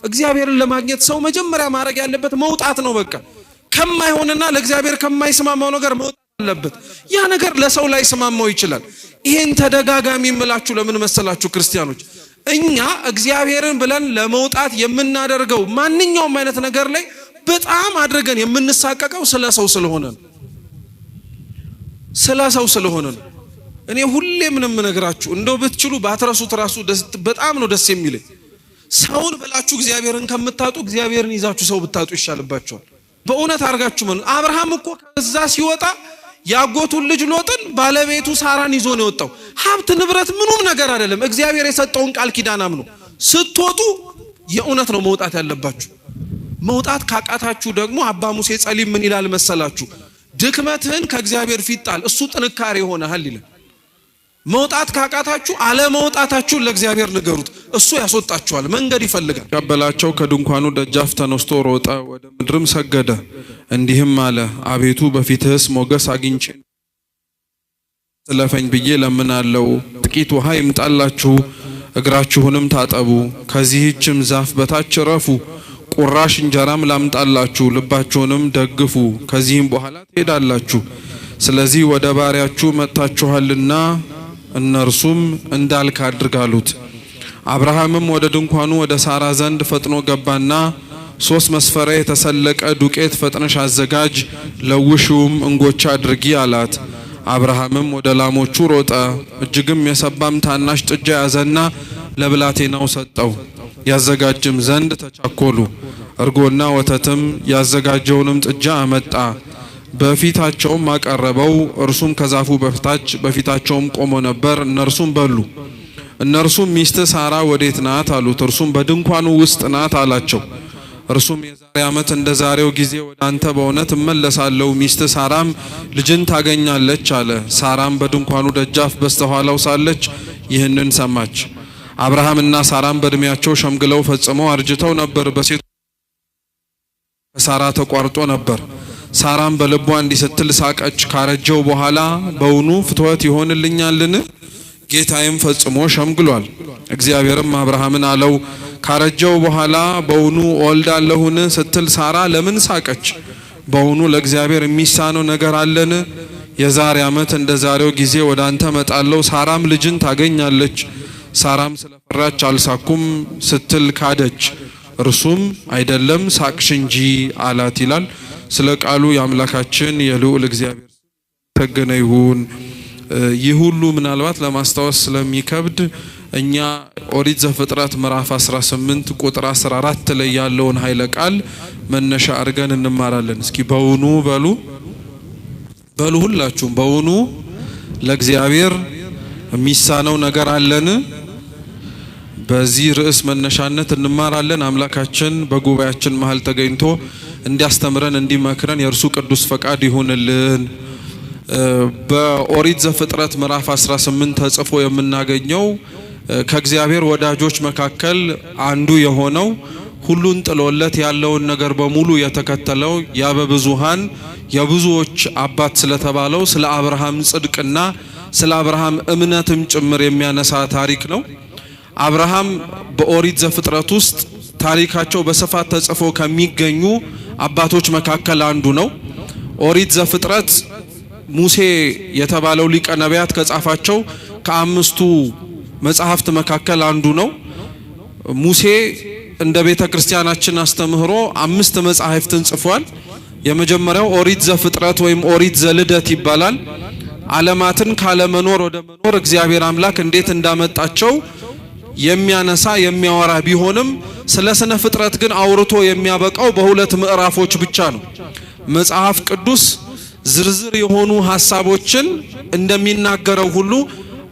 እግዚአብሔርን ለማግኘት ሰው መጀመሪያ ማድረግ ያለበት መውጣት ነው። በቃ ከማይሆንና ለእግዚአብሔር ከማይስማማው ነገር መውጣት አለበት። ያ ነገር ለሰው ላይ ስማማው ይችላል። ይሄን ተደጋጋሚ ምላችሁ ለምን መሰላችሁ ክርስቲያኖች? እኛ እግዚአብሔርን ብለን ለመውጣት የምናደርገው ማንኛውም አይነት ነገር ላይ በጣም አድርገን የምንሳቀቀው ስለ ሰው ስለሆነ ነው። ስለ ሰው ስለሆነ ነው። እኔ ሁሌ ምንም ነግራችሁ እንደው ብትችሉ ባትረሱት ራሱ በጣም ነው ደስ የሚለኝ። ሰውን ብላችሁ እግዚአብሔርን ከምታጡ እግዚአብሔርን ይዛችሁ ሰው ብታጡ ይሻልባችኋል። በእውነት አርጋችሁ ምን አብርሃም እኮ ከዛ ሲወጣ ያጎቱን ልጅ ሎጥን ባለቤቱ ሳራን ይዞ ነው የወጣው። ሀብት ንብረት ምንም ነገር አይደለም። እግዚአብሔር የሰጠውን ቃል ኪዳን አምኑ ስትወጡ የእውነት ነው መውጣት ያለባችሁ። መውጣት ካቃታችሁ ደግሞ አባ ሙሴ ጸሊም ምን ይላል መሰላችሁ? ድክመትህን ከእግዚአብሔር ፊት ጣል፣ እሱ ጥንካሬ ይሆናል ይላል። መውጣት ካቃታችሁ አለመውጣታችሁን ለእግዚአብሔር ንገሩት፣ እሱ ያስወጣችኋል። መንገድ ይፈልጋል። ቀበላቸው፣ ከድንኳኑ ደጃፍ ተነስቶ ሮጠ፣ ወደ ምድርም ሰገደ፣ እንዲህም አለ፣ አቤቱ በፊትህስ ሞገስ አግኝቼ ስለፈኝ ብዬ ለምናለው። ጥቂት ውሃ ይምጣላችሁ፣ እግራችሁንም ታጠቡ፣ ከዚህችም ዛፍ በታች ረፉ፣ ቁራሽ እንጀራም ላምጣላችሁ፣ ልባችሁንም ደግፉ፣ ከዚህም በኋላ ትሄዳላችሁ። ስለዚህ ወደ ባሪያችሁ መጥታችኋልና እነርሱም እንዳልክ አድርጋሉት። አብርሃምም ወደ ድንኳኑ ወደ ሳራ ዘንድ ፈጥኖ ገባና 3 መስፈሪያ የተሰለቀ ዱቄት ፈጥነሽ አዘጋጅ፣ ለውሽውም እንጎቻ አድርጊ አላት። አብርሃምም ወደ ላሞቹ ሮጠ፣ እጅግም የሰባም ታናሽ ጥጃ ያዘና ለብላቴናው ሰጠው። ያዘጋጅም ዘንድ ተቻኮሉ። እርጎና ወተትም ያዘጋጀውንም ጥጃ አመጣ፣ በፊታቸውም አቀረበው። እርሱም ከዛፉ በፊታቸውም ቆሞ ነበር። እነርሱም በሉ። እነርሱም ሚስት ሳራ ወዴት ናት አሉት። እርሱም በድንኳኑ ውስጥ ናት አላቸው። እርሱም የዛሬ ዓመት እንደ ዛሬው ጊዜ ወደ አንተ በእውነት እመለሳለሁ፣ ሚስት ሳራም ልጅን ታገኛለች አለ። ሳራም በድንኳኑ ደጃፍ በስተኋላው ሳለች ይህንን ሰማች። አብርሃምና ሳራም በእድሜያቸው ሸምግለው ፈጽመው አርጅተው ነበር። በሴት ከሳራ ተቋርጦ ነበር። ሳራም በልቧ እንዲህ ስትል ሳቀች፣ ካረጀው በኋላ በውኑ ፍትወት ይሆንልኛልን? ጌታዬም ፈጽሞ ሸምግሏል። እግዚአብሔርም አብርሃምን አለው፣ ካረጀው በኋላ በውኑ ወልዳለሁን ስትል ሳራ ለምን ሳቀች? በውኑ ለእግዚአብሔር የሚሳነው ነገር አለን? የዛሬ ዓመት እንደ ዛሬው ጊዜ ወደ አንተ መጣለሁ፣ ሳራም ልጅን ታገኛለች። ሳራም ስለፈራች አልሳኩም ስትል ካደች። እርሱም አይደለም ሳቅሽ እንጂ አላት ይላል። ስለ ቃሉ የአምላካችን የልዑል እግዚአብሔር ተገነ ይሁን። ይህ ሁሉ ምናልባት ለማስታወስ ስለሚከብድ እኛ ኦሪት ዘፍጥረት ምዕራፍ 18 ቁጥር 14 ላይ ያለውን ኃይለ ቃል መነሻ አድርገን እንማራለን። እስኪ በውኑ በሉ ሁላችሁም በውኑ ለእግዚአብሔር የሚሳነው ነገር አለን? በዚህ ርዕስ መነሻነት እንማራለን። አምላካችን በጉባኤያችን መሃል ተገኝቶ እንዲያስተምረን እንዲመክረን የእርሱ ቅዱስ ፈቃድ ይሁንልን። በኦሪት ዘፍጥረት ምዕራፍ 18 ተጽፎ የምናገኘው ከእግዚአብሔር ወዳጆች መካከል አንዱ የሆነው ሁሉን ጥሎለት ያለውን ነገር በሙሉ የተከተለው ያበብዙሃን የብዙዎች አባት ስለተባለው ስለ አብርሃም ጽድቅና ስለ አብርሃም እምነትም ጭምር የሚያነሳ ታሪክ ነው። አብርሃም በኦሪት ዘፍጥረት ውስጥ ታሪካቸው በስፋት ተጽፎ ከሚገኙ አባቶች መካከል አንዱ ነው። ኦሪት ዘፍጥረት ሙሴ የተባለው ሊቀ ነቢያት ከጻፋቸው ከአምስቱ መጽሐፍት መካከል አንዱ ነው። ሙሴ እንደ ቤተ ክርስቲያናችን አስተምህሮ 5 መጽሐፍትን ጽፏል። የመጀመሪያው ኦሪት ዘፍጥረት ወይም ኦሪት ዘልደት ይባላል። ዓለማትን ካለመኖር ወደ መኖር እግዚአብሔር አምላክ እንዴት እንዳመጣቸው የሚያነሳ የሚያወራ ቢሆንም ስለ ስነ ፍጥረት ግን አውርቶ የሚያበቃው በ2 ምዕራፎች ብቻ ነው። መጽሐፍ ቅዱስ ዝርዝር የሆኑ ሐሳቦችን እንደሚናገረው ሁሉ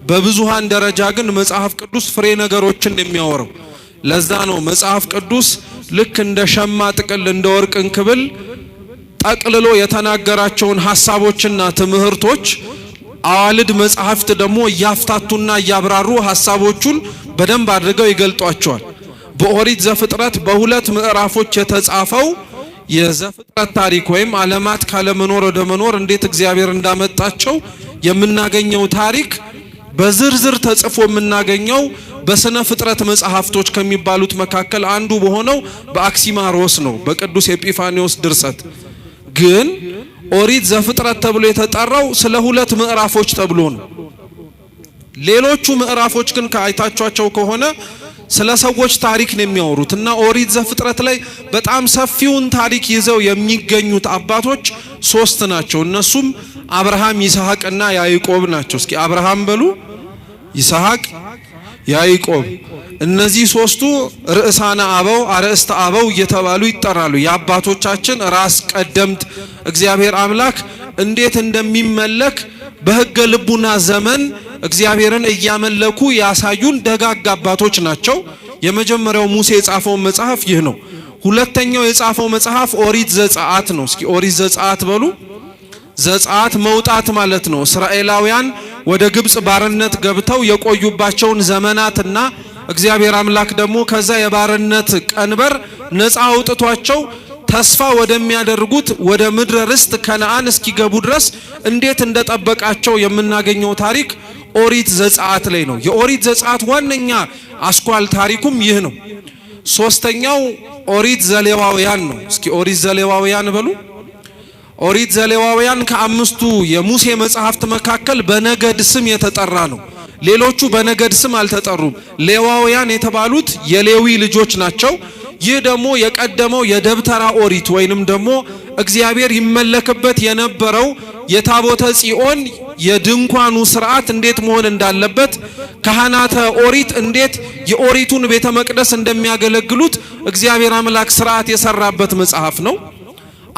በብዙሃን ደረጃ ግን መጽሐፍ ቅዱስ ፍሬ ነገሮችን የሚያወራው። ለዛ ነው መጽሐፍ ቅዱስ ልክ እንደ ሸማ ጥቅል እንደ ወርቅ እንክብል ጠቅልሎ የተናገራቸውን ሐሳቦችና ትምህርቶች አዋልድ መጽሐፍት ደግሞ ያፍታቱና ያብራሩ ሐሳቦቹን በደንብ አድርገው ይገልጧቸዋል። በኦሪት ዘፍጥረት በ2 ምዕራፎች የተጻፈው የዘፍጥረት ታሪክ ወይም ዓለማት ካለመኖር ወደ መኖር እንዴት እግዚአብሔር እንዳመጣቸው የምናገኘው ታሪክ በዝርዝር ተጽፎ የምናገኘው በስነ ፍጥረት መጽሐፍቶች ከሚባሉት መካከል አንዱ በሆነው በአክሲማሮስ ነው በቅዱስ ኤጲፋኒዮስ ድርሰት። ግን ኦሪት ዘፍጥረት ተብሎ የተጠራው ስለ 2 ምዕራፎች ተብሎ ነው። ሌሎቹ ምዕራፎች ግን ካይታቿቸው ከሆነ ስለ ሰዎች ታሪክ ነው የሚያወሩት እና ኦሪት ዘፍጥረት ላይ በጣም ሰፊውን ታሪክ ይዘው የሚገኙት አባቶች 3 ናቸው። እነሱም አብርሃም፣ ይስሐቅና ያዕቆብ ናቸው። እስኪ አብርሃም በሉ፣ ይስሐቅ፣ ያዕቆብ። እነዚህ 3ቱ ርዕሳነ አበው አርእስተ አበው እየተባሉ ይጠራሉ። የአባቶቻችን ራስ ቀደምት እግዚአብሔር አምላክ እንዴት እንደሚመለክ በሕገ ልቡና ዘመን እግዚአብሔርን እያመለኩ ያሳዩን ደጋግ አባቶች ናቸው። የመጀመሪያው ሙሴ የጻፈው መጽሐፍ ይህ ነው። ሁለተኛው የጻፈው መጽሐፍ ኦሪት ዘጸአት ነው። እስኪ ኦሪት ዘጸአት በሉ። ዘጸአት መውጣት ማለት ነው። እስራኤላውያን ወደ ግብጽ ባርነት ገብተው የቆዩባቸውን ዘመናትና እግዚአብሔር አምላክ ደግሞ ከዛ የባርነት ቀንበር ነፃ አውጥቷቸው ተስፋ ወደሚያደርጉት ወደ ምድረ ርስት ከነዓን እስኪገቡ ድረስ እንዴት እንደጠበቃቸው የምናገኘው ታሪክ ኦሪት ዘጸአት ላይ ነው። የኦሪት ዘጸአት ዋነኛ አስኳል ታሪኩም ይህ ነው። ሶስተኛው ኦሪት ዘሌዋውያን ነው። እስኪ ኦሪት ዘሌዋውያን በሉ። ኦሪት ዘሌዋውያን ከአምስቱ የሙሴ መጽሐፍት መካከል በነገድ ስም የተጠራ ነው። ሌሎቹ በነገድ ስም አልተጠሩም። ሌዋውያን የተባሉት የሌዊ ልጆች ናቸው። ይህ ደግሞ የቀደመው የደብተራ ኦሪት ወይንም ደግሞ እግዚአብሔር ይመለክበት የነበረው የታቦተ ጽዮን የድንኳኑ ስርዓት እንዴት መሆን እንዳለበት ካህናተ ኦሪት እንዴት የኦሪቱን ቤተ መቅደስ እንደሚያገለግሉት እግዚአብሔር አምላክ ስርዓት የሰራበት መጽሐፍ ነው።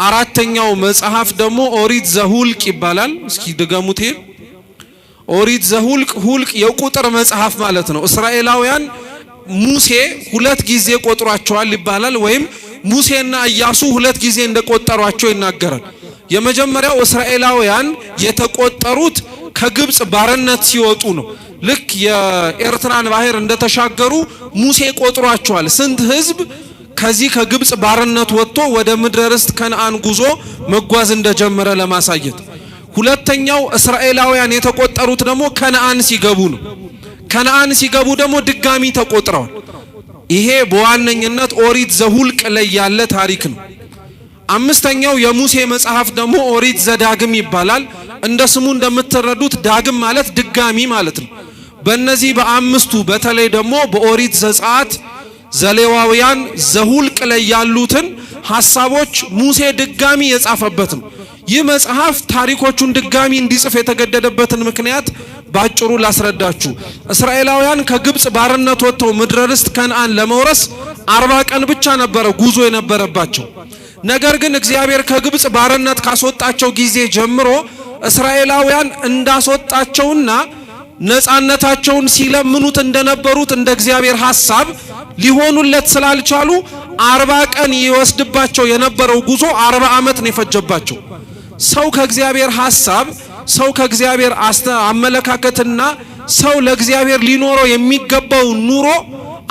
አራተኛው መጽሐፍ ደግሞ ኦሪት ዘሁልቅ ይባላል። እስኪ ድገሙት። ኦሪት ዘሁልቅ፣ ሁልቅ የቁጥር መጽሐፍ ማለት ነው። እስራኤላውያን ሙሴ 2 ጊዜ ቆጥሯቸዋል ይባላል። ወይም ሙሴና ኢያሱ 2 ጊዜ እንደቆጠሯቸው ይናገራል። የመጀመሪያው እስራኤላውያን የተቆጠሩት ከግብጽ ባርነት ሲወጡ ነው። ልክ የኤርትራን ባህር እንደተሻገሩ ሙሴ ቆጥሯቸዋል። ስንት ህዝብ ከዚህ ከግብጽ ባርነት ወጥቶ ወደ ምድረ ርስት ከነዓን ጉዞ መጓዝ እንደጀመረ ለማሳየት። ሁለተኛው እስራኤላውያን የተቆጠሩት ደግሞ ከነዓን ሲገቡ ነው። ከነዓን ሲገቡ ደግሞ ድጋሚ ተቆጥረዋል። ይሄ በዋነኝነት ኦሪት ዘሁልቅ ላይ ያለ ታሪክ ነው። አምስተኛው የሙሴ መጽሐፍ ደግሞ ኦሪት ዘዳግም ይባላል። እንደ ስሙ እንደምትረዱት ዳግም ማለት ድጋሚ ማለት ነው። በእነዚህ በአምስቱ በተለይ ደግሞ በኦሪት ዘጸአት፣ ዘሌዋውያን፣ ዘሁልቅ ላይ ያሉትን ሐሳቦች ሙሴ ድጋሚ የጻፈበት ነው። ይህ መጽሐፍ ታሪኮቹን ድጋሚ እንዲጽፍ የተገደደበትን ምክንያት ባጭሩ ላስረዳችሁ። እስራኤላውያን ከግብጽ ባርነት ወጥተው ምድረ ርስት ከነዓን ለመውረስ 40 ቀን ብቻ ነበረ ጉዞ የነበረባቸው። ነገር ግን እግዚአብሔር ከግብጽ ባርነት ካስወጣቸው ጊዜ ጀምሮ እስራኤላውያን እንዳስወጣቸውና ነፃነታቸውን ሲለምኑት እንደነበሩት እንደ እግዚአብሔር ሐሳብ ሊሆኑለት ስላልቻሉ 40 ቀን ይወስድባቸው የነበረው ጉዞ 40 ዓመት ነው የፈጀባቸው። ሰው ከእግዚአብሔር ሐሳብ፣ ሰው ከእግዚአብሔር አመለካከትና ሰው ለእግዚአብሔር ሊኖረው የሚገባው ኑሮ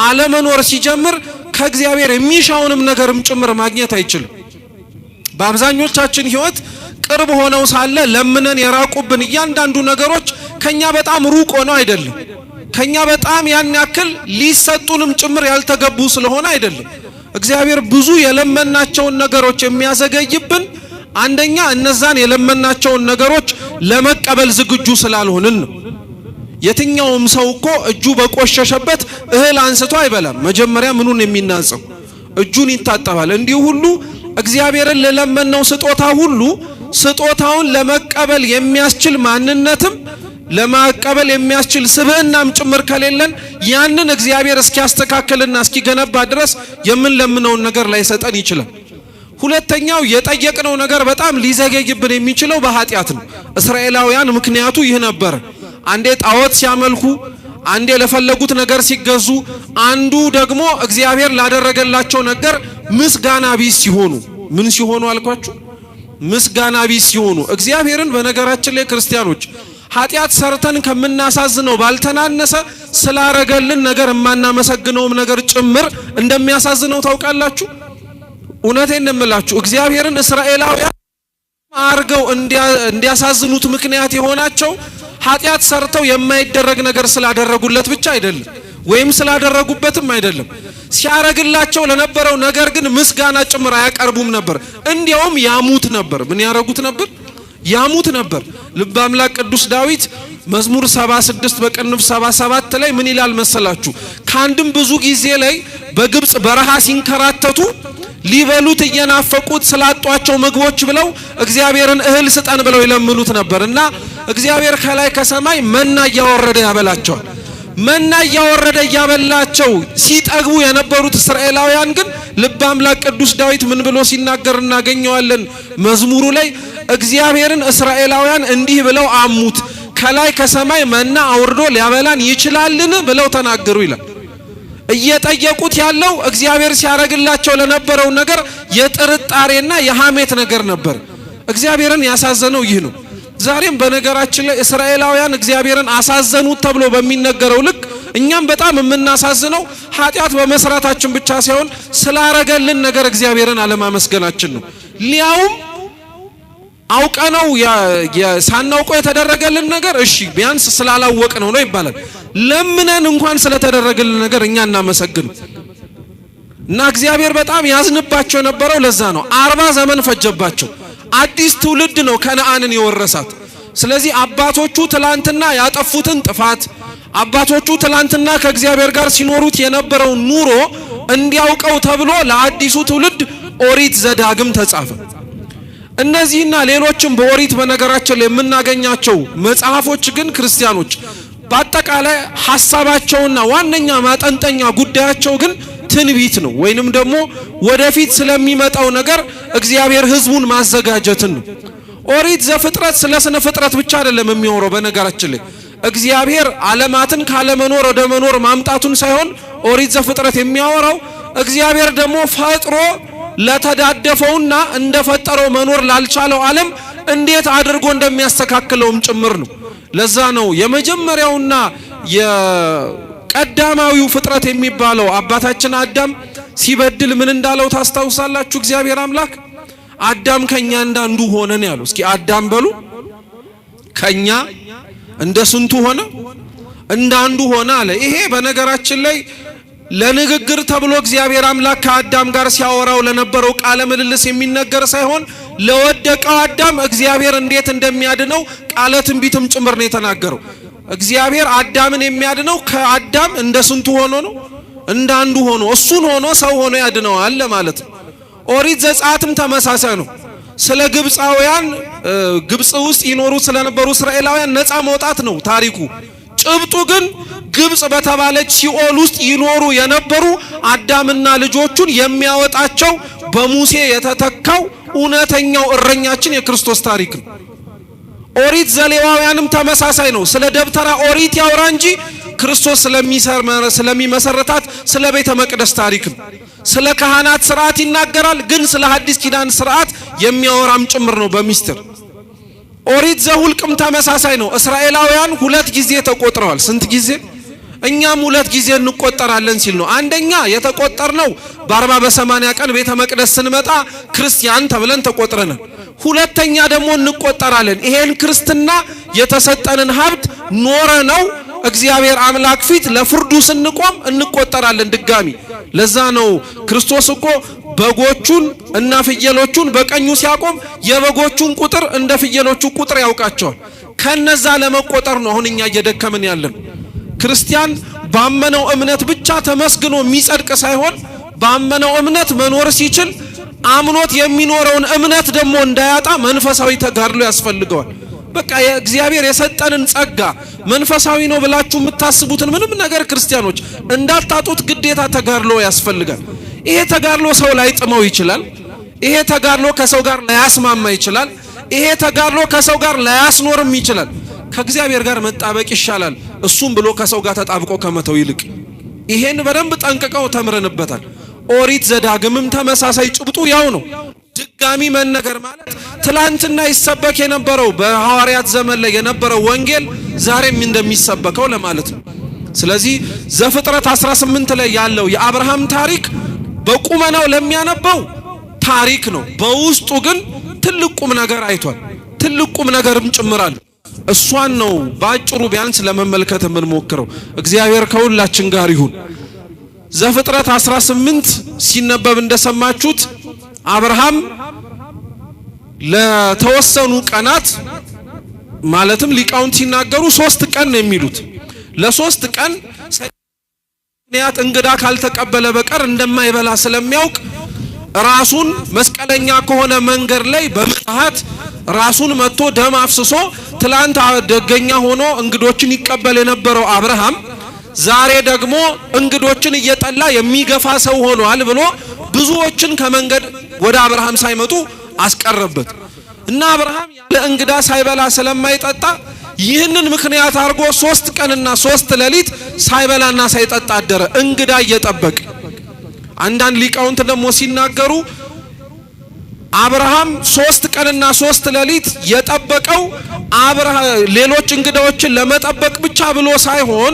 አለመኖር ሲጀምር ከእግዚአብሔር የሚሻውንም ነገርም ጭምር ማግኘት አይችልም። በአብዛኞቻችን ሕይወት ቅርብ ሆነው ሳለ ለምነን የራቁብን እያንዳንዱ ነገሮች ከኛ በጣም ሩቅ ሆነው አይደለም፣ ከኛ በጣም ያን ያክል ሊሰጡንም ጭምር ያልተገቡ ስለሆነ አይደለም። እግዚአብሔር ብዙ የለመናቸውን ነገሮች የሚያዘገይብን አንደኛ እነዛን የለመናቸውን ነገሮች ለመቀበል ዝግጁ ስላልሆንን ነው። የትኛውም ሰው እኮ እጁ በቆሸሸበት እህል አንስቶ አይበላም። መጀመሪያ ምኑን የሚናጸው እጁን ይታጠባል። እንዲሁ ሁሉ እግዚአብሔርን ለለመነው ስጦታ ሁሉ ስጦታውን ለመቀበል የሚያስችል ማንነትም ለማቀበል የሚያስችል ስብዕናም ጭምር ከሌለን ያንን እግዚአብሔር እስኪያስተካክልና እስኪገነባ ድረስ የምንለምነውን ነገር ላይሰጠን ይችላል። ሁለተኛው የጠየቅነው ነገር በጣም ሊዘገይብን የሚችለው በኃጢአት ነው። እስራኤላውያን ምክንያቱ ይህ ነበር። አንዴ ጣዖት ሲያመልኩ፣ አንዴ ለፈለጉት ነገር ሲገዙ፣ አንዱ ደግሞ እግዚአብሔር ላደረገላቸው ነገር ምስጋና ቢስ ሲሆኑ። ምን ሲሆኑ አልኳችሁ? ምስጋና ቢስ ሲሆኑ። እግዚአብሔርን በነገራችን ላይ ክርስቲያኖች ኃጢአት ሰርተን ከምናሳዝነው ባልተናነሰ ስላረገልን ነገር የማናመሰግነውም ነገር ጭምር እንደሚያሳዝነው ታውቃላችሁ። እውነቴን እንምላችሁ እግዚአብሔርን እስራኤላውያን አርገው እንዲያሳዝኑት ምክንያት የሆናቸው ኃጢአት ሰርተው የማይደረግ ነገር ስላደረጉለት ብቻ አይደለም። ወይም ስላደረጉበትም አይደለም ሲያረግላቸው ለነበረው ነገር ግን ምስጋና ጭምር አያቀርቡም ነበር እንዲያውም ያሙት ነበር ምን ያረጉት ነበር ያሙት ነበር ልበ አምላክ ቅዱስ ዳዊት መዝሙር 76 በቅንፍ 77 ላይ ምን ይላል መሰላችሁ ካንድም ብዙ ጊዜ ላይ በግብጽ በረሃ ሲንከራተቱ ሊበሉት እየናፈቁት ስላጧቸው ምግቦች ብለው እግዚአብሔርን እህል ስጠን ብለው ይለምኑት ነበርና እግዚአብሔር ከላይ ከሰማይ መና ያወረደ ያበላቸዋል መና ያወረደ ያበላቸው ሲጠግቡ የነበሩት እስራኤላውያን ግን ልበ አምላክ ቅዱስ ዳዊት ምን ብሎ ሲናገር እናገኘዋለን መዝሙሩ ላይ እግዚአብሔርን እስራኤላውያን እንዲህ ብለው አሙት ከላይ ከሰማይ መና አውርዶ ሊያበላን ይችላልን ብለው ተናገሩ ይላል እየጠየቁት ያለው እግዚአብሔር ሲያረግላቸው ለነበረው ነገር የጥርጣሬና የሐሜት ነገር ነበር እግዚአብሔርን ያሳዘነው ይህ ነው ዛሬም በነገራችን ላይ እስራኤላውያን እግዚአብሔርን አሳዘኑት ተብሎ በሚነገረው ልክ እኛም በጣም የምናሳዝነው ኃጢያት በመስራታችን ብቻ ሳይሆን ስላረገልን ነገር እግዚአብሔርን አለማመስገናችን ነው ሊያውም አውቀነው ሳናውቀው የተደረገልን ነገር እሺ ቢያንስ ስላላወቅነው ነው ይባላል ለምነን እንኳን ስለተደረገልን ነገር እኛ እናመሰግን እና እግዚአብሔር በጣም ያዝንባቸው የነበረው ለዛ ነው 40 ዘመን ፈጀባቸው አዲስ ትውልድ ነው ከነዓንን የወረሳት ስለዚህ አባቶቹ ትላንትና ያጠፉትን ጥፋት አባቶቹ ትላንትና ከእግዚአብሔር ጋር ሲኖሩት የነበረው ኑሮ እንዲያውቀው ተብሎ ለአዲሱ ትውልድ ኦሪት ዘዳግም ተጻፈ እነዚህና ሌሎችም በኦሪት በነገራችን ላይ የምናገኛቸው መጽሐፎች ግን ክርስቲያኖች በአጠቃላይ ሐሳባቸውና ዋነኛ ማጠንጠኛ ጉዳያቸው ግን ትንቢት ነው ወይንም ደግሞ ወደፊት ስለሚመጣው ነገር እግዚአብሔር ህዝቡን ማዘጋጀትን ነው ኦሪት ዘፍጥረት ስለ ስነ ፍጥረት ብቻ አይደለም የሚያወራው በነገራችን ላይ እግዚአብሔር ዓለማትን ካለመኖር ወደ መኖር ማምጣቱን ሳይሆን ኦሪት ዘፍጥረት የሚያወራው እግዚአብሔር ደግሞ ፈጥሮ ለተዳደፈውና እንደፈጠረው መኖር ላልቻለው ዓለም እንዴት አድርጎ እንደሚያስተካክለውም ጭምር ነው ለዛ ነው የመጀመሪያውና የቀዳማዊው ፍጥረት የሚባለው አባታችን አዳም ሲበድል ምን እንዳለው ታስታውሳላችሁ እግዚአብሔር አምላክ አዳም ከኛ እንዳንዱ ሆነን ያለው እስኪ አዳም በሉ ከኛ እንደ ስንቱ ሆነ እንዳንዱ ሆነ አለ ይሄ በነገራችን ላይ ለንግግር ተብሎ እግዚአብሔር አምላክ ከአዳም ጋር ሲያወራው ለነበረው ቃለ ምልልስ የሚነገር ሳይሆን ለወደቀው አዳም እግዚአብሔር እንዴት እንደሚያድነው ቃለ ትንቢትም ጭምር ነው የተናገረው እግዚአብሔር አዳምን የሚያድነው ከአዳም እንደ ስንቱ ሆኖ ነው እንዳንዱ ሆኖ እሱን ሆኖ ሰው ሆኖ ያድነዋል ማለት ነው ኦሪት ዘጸአትም ተመሳሳይ ነው ስለ ግብጻውያን ግብጽ ውስጥ ይኖሩ ስለነበሩ እስራኤላውያን ነፃ መውጣት ነው ታሪኩ ጭብጡ ግን ግብጽ በተባለች ሲኦል ውስጥ ይኖሩ የነበሩ አዳምና ልጆቹን የሚያወጣቸው በሙሴ የተተካው እውነተኛው እረኛችን የክርስቶስ ታሪክ ነው ኦሪት ዘሌዋውያንም ተመሳሳይ ነው ስለ ደብተራ ኦሪት ያወራ እንጂ ክርስቶስ ስለሚመሰረታት ስለ ቤተ መቅደስ ታሪክ ነው ስለ ካህናት ሥርዓት ይናገራል ግን ስለ ሐዲስ ኪዳን ሥርዓት የሚያወራም ጭምር ነው በሚስጥር ኦሪት ዘሁልቅም ተመሳሳይ ነው እስራኤላውያን 2 ጊዜ ተቆጥረዋል ስንት ጊዜ እኛም 2 ጊዜ እንቆጠራለን ሲል ነው አንደኛ የተቆጠርነው በ40 በ80 ቀን ቤተ መቅደስ ስንመጣ ክርስቲያን ተብለን ተቆጥረናል ሁለተኛ ደግሞ እንቆጠራለን ይሄን ክርስትና የተሰጠንን ሀብት ኖረ ነው እግዚአብሔር አምላክ ፊት ለፍርዱ ስንቆም እንቆጠራለን ድጋሚ ለዛ ነው ክርስቶስ እኮ በጎቹን እና ፍየሎቹን በቀኙ ሲያቆም የበጎቹን ቁጥር እንደ ፍየሎቹ ቁጥር ያውቃቸዋል ከነዛ ለመቆጠር ነው አሁን እኛ እየደከመን ያለን ክርስቲያን ባመነው እምነት ብቻ ተመስግኖ የሚጸድቅ ሳይሆን ባመነው እምነት መኖር ሲችል አምኖት የሚኖረውን እምነት ደግሞ እንዳያጣ መንፈሳዊ ተጋድሎ ያስፈልገዋል በቃ የእግዚአብሔር የሰጠንን ጸጋ መንፈሳዊ ነው ብላችሁ የምታስቡትን ምንም ነገር ክርስቲያኖች እንዳታጡት ግዴታ ተጋድሎ ያስፈልጋል ይሄ ተጋድሎ ሰው ላይ ጥመው ይችላል ይሄ ተጋድሎ ከሰው ጋር ላያስማማ ይችላል ይሄ ተጋድሎ ከሰው ጋር ላያስኖርም ይችላል ከእግዚአብሔር ጋር መጣበቅ ይሻላል እሱም ብሎ ከሰው ጋር ተጣብቆ ከመተው ይልቅ ይሄን በደንብ ጠንቅቀው ተምረንበታል ኦሪት ዘዳግምም ተመሳሳይ ጭብጡ ያው ነው ድጋሚ መነገር ማለት ትላንትና ይሰበክ የነበረው በሐዋርያት ዘመን ላይ የነበረው ወንጌል ዛሬም እንደሚሰበከው ለማለት ነው ስለዚህ ዘፍጥረት 18 ላይ ያለው የአብርሃም ታሪክ በቁመናው ለሚያነበው ታሪክ ነው በውስጡ ግን ትልቁም ነገር አይቷል ትልቁም ነገርም ጭምራል እሷን ነው ባጭሩ ቢያንስ ለመመልከት የምንሞክረው። እግዚአብሔር ከሁላችን ጋር ይሁን። ዘፍጥረት 18 ሲነበብ እንደሰማችሁት አብርሃም ለተወሰኑ ቀናት ማለትም ሊቃውንት ሲናገሩ 3 ቀን ነው የሚሉት ለ3 ቀን ምክንያት እንግዳ ካልተቀበለ በቀር እንደማይበላ ስለሚያውቅ ራሱን መስቀለኛ ከሆነ መንገድ ላይ በመጣሃት ራሱን መጥቶ ደም አፍስሶ ትላንት ደገኛ ሆኖ እንግዶችን ይቀበል የነበረው አብርሃም ዛሬ ደግሞ እንግዶችን እየጠላ የሚገፋ ሰው ሆኗል ብሎ ብዙዎችን ከመንገድ ወደ አብርሃም ሳይመጡ አስቀረበት እና አብርሃም ያለ እንግዳ ሳይበላ ስለማይጠጣ ይህንን ምክንያት አርጎ 3 ቀንና 3 ሌሊት ሳይበላና ሳይጠጣ አደረ እንግዳ እየጠበቀ። አንዳንድ ሊቃውንት ደግሞ ሲናገሩ አብርሃም 3 ቀንና 3 ሌሊት የጠበቀው ሌሎች እንግዳዎችን ለመጠበቅ ብቻ ብሎ ሳይሆን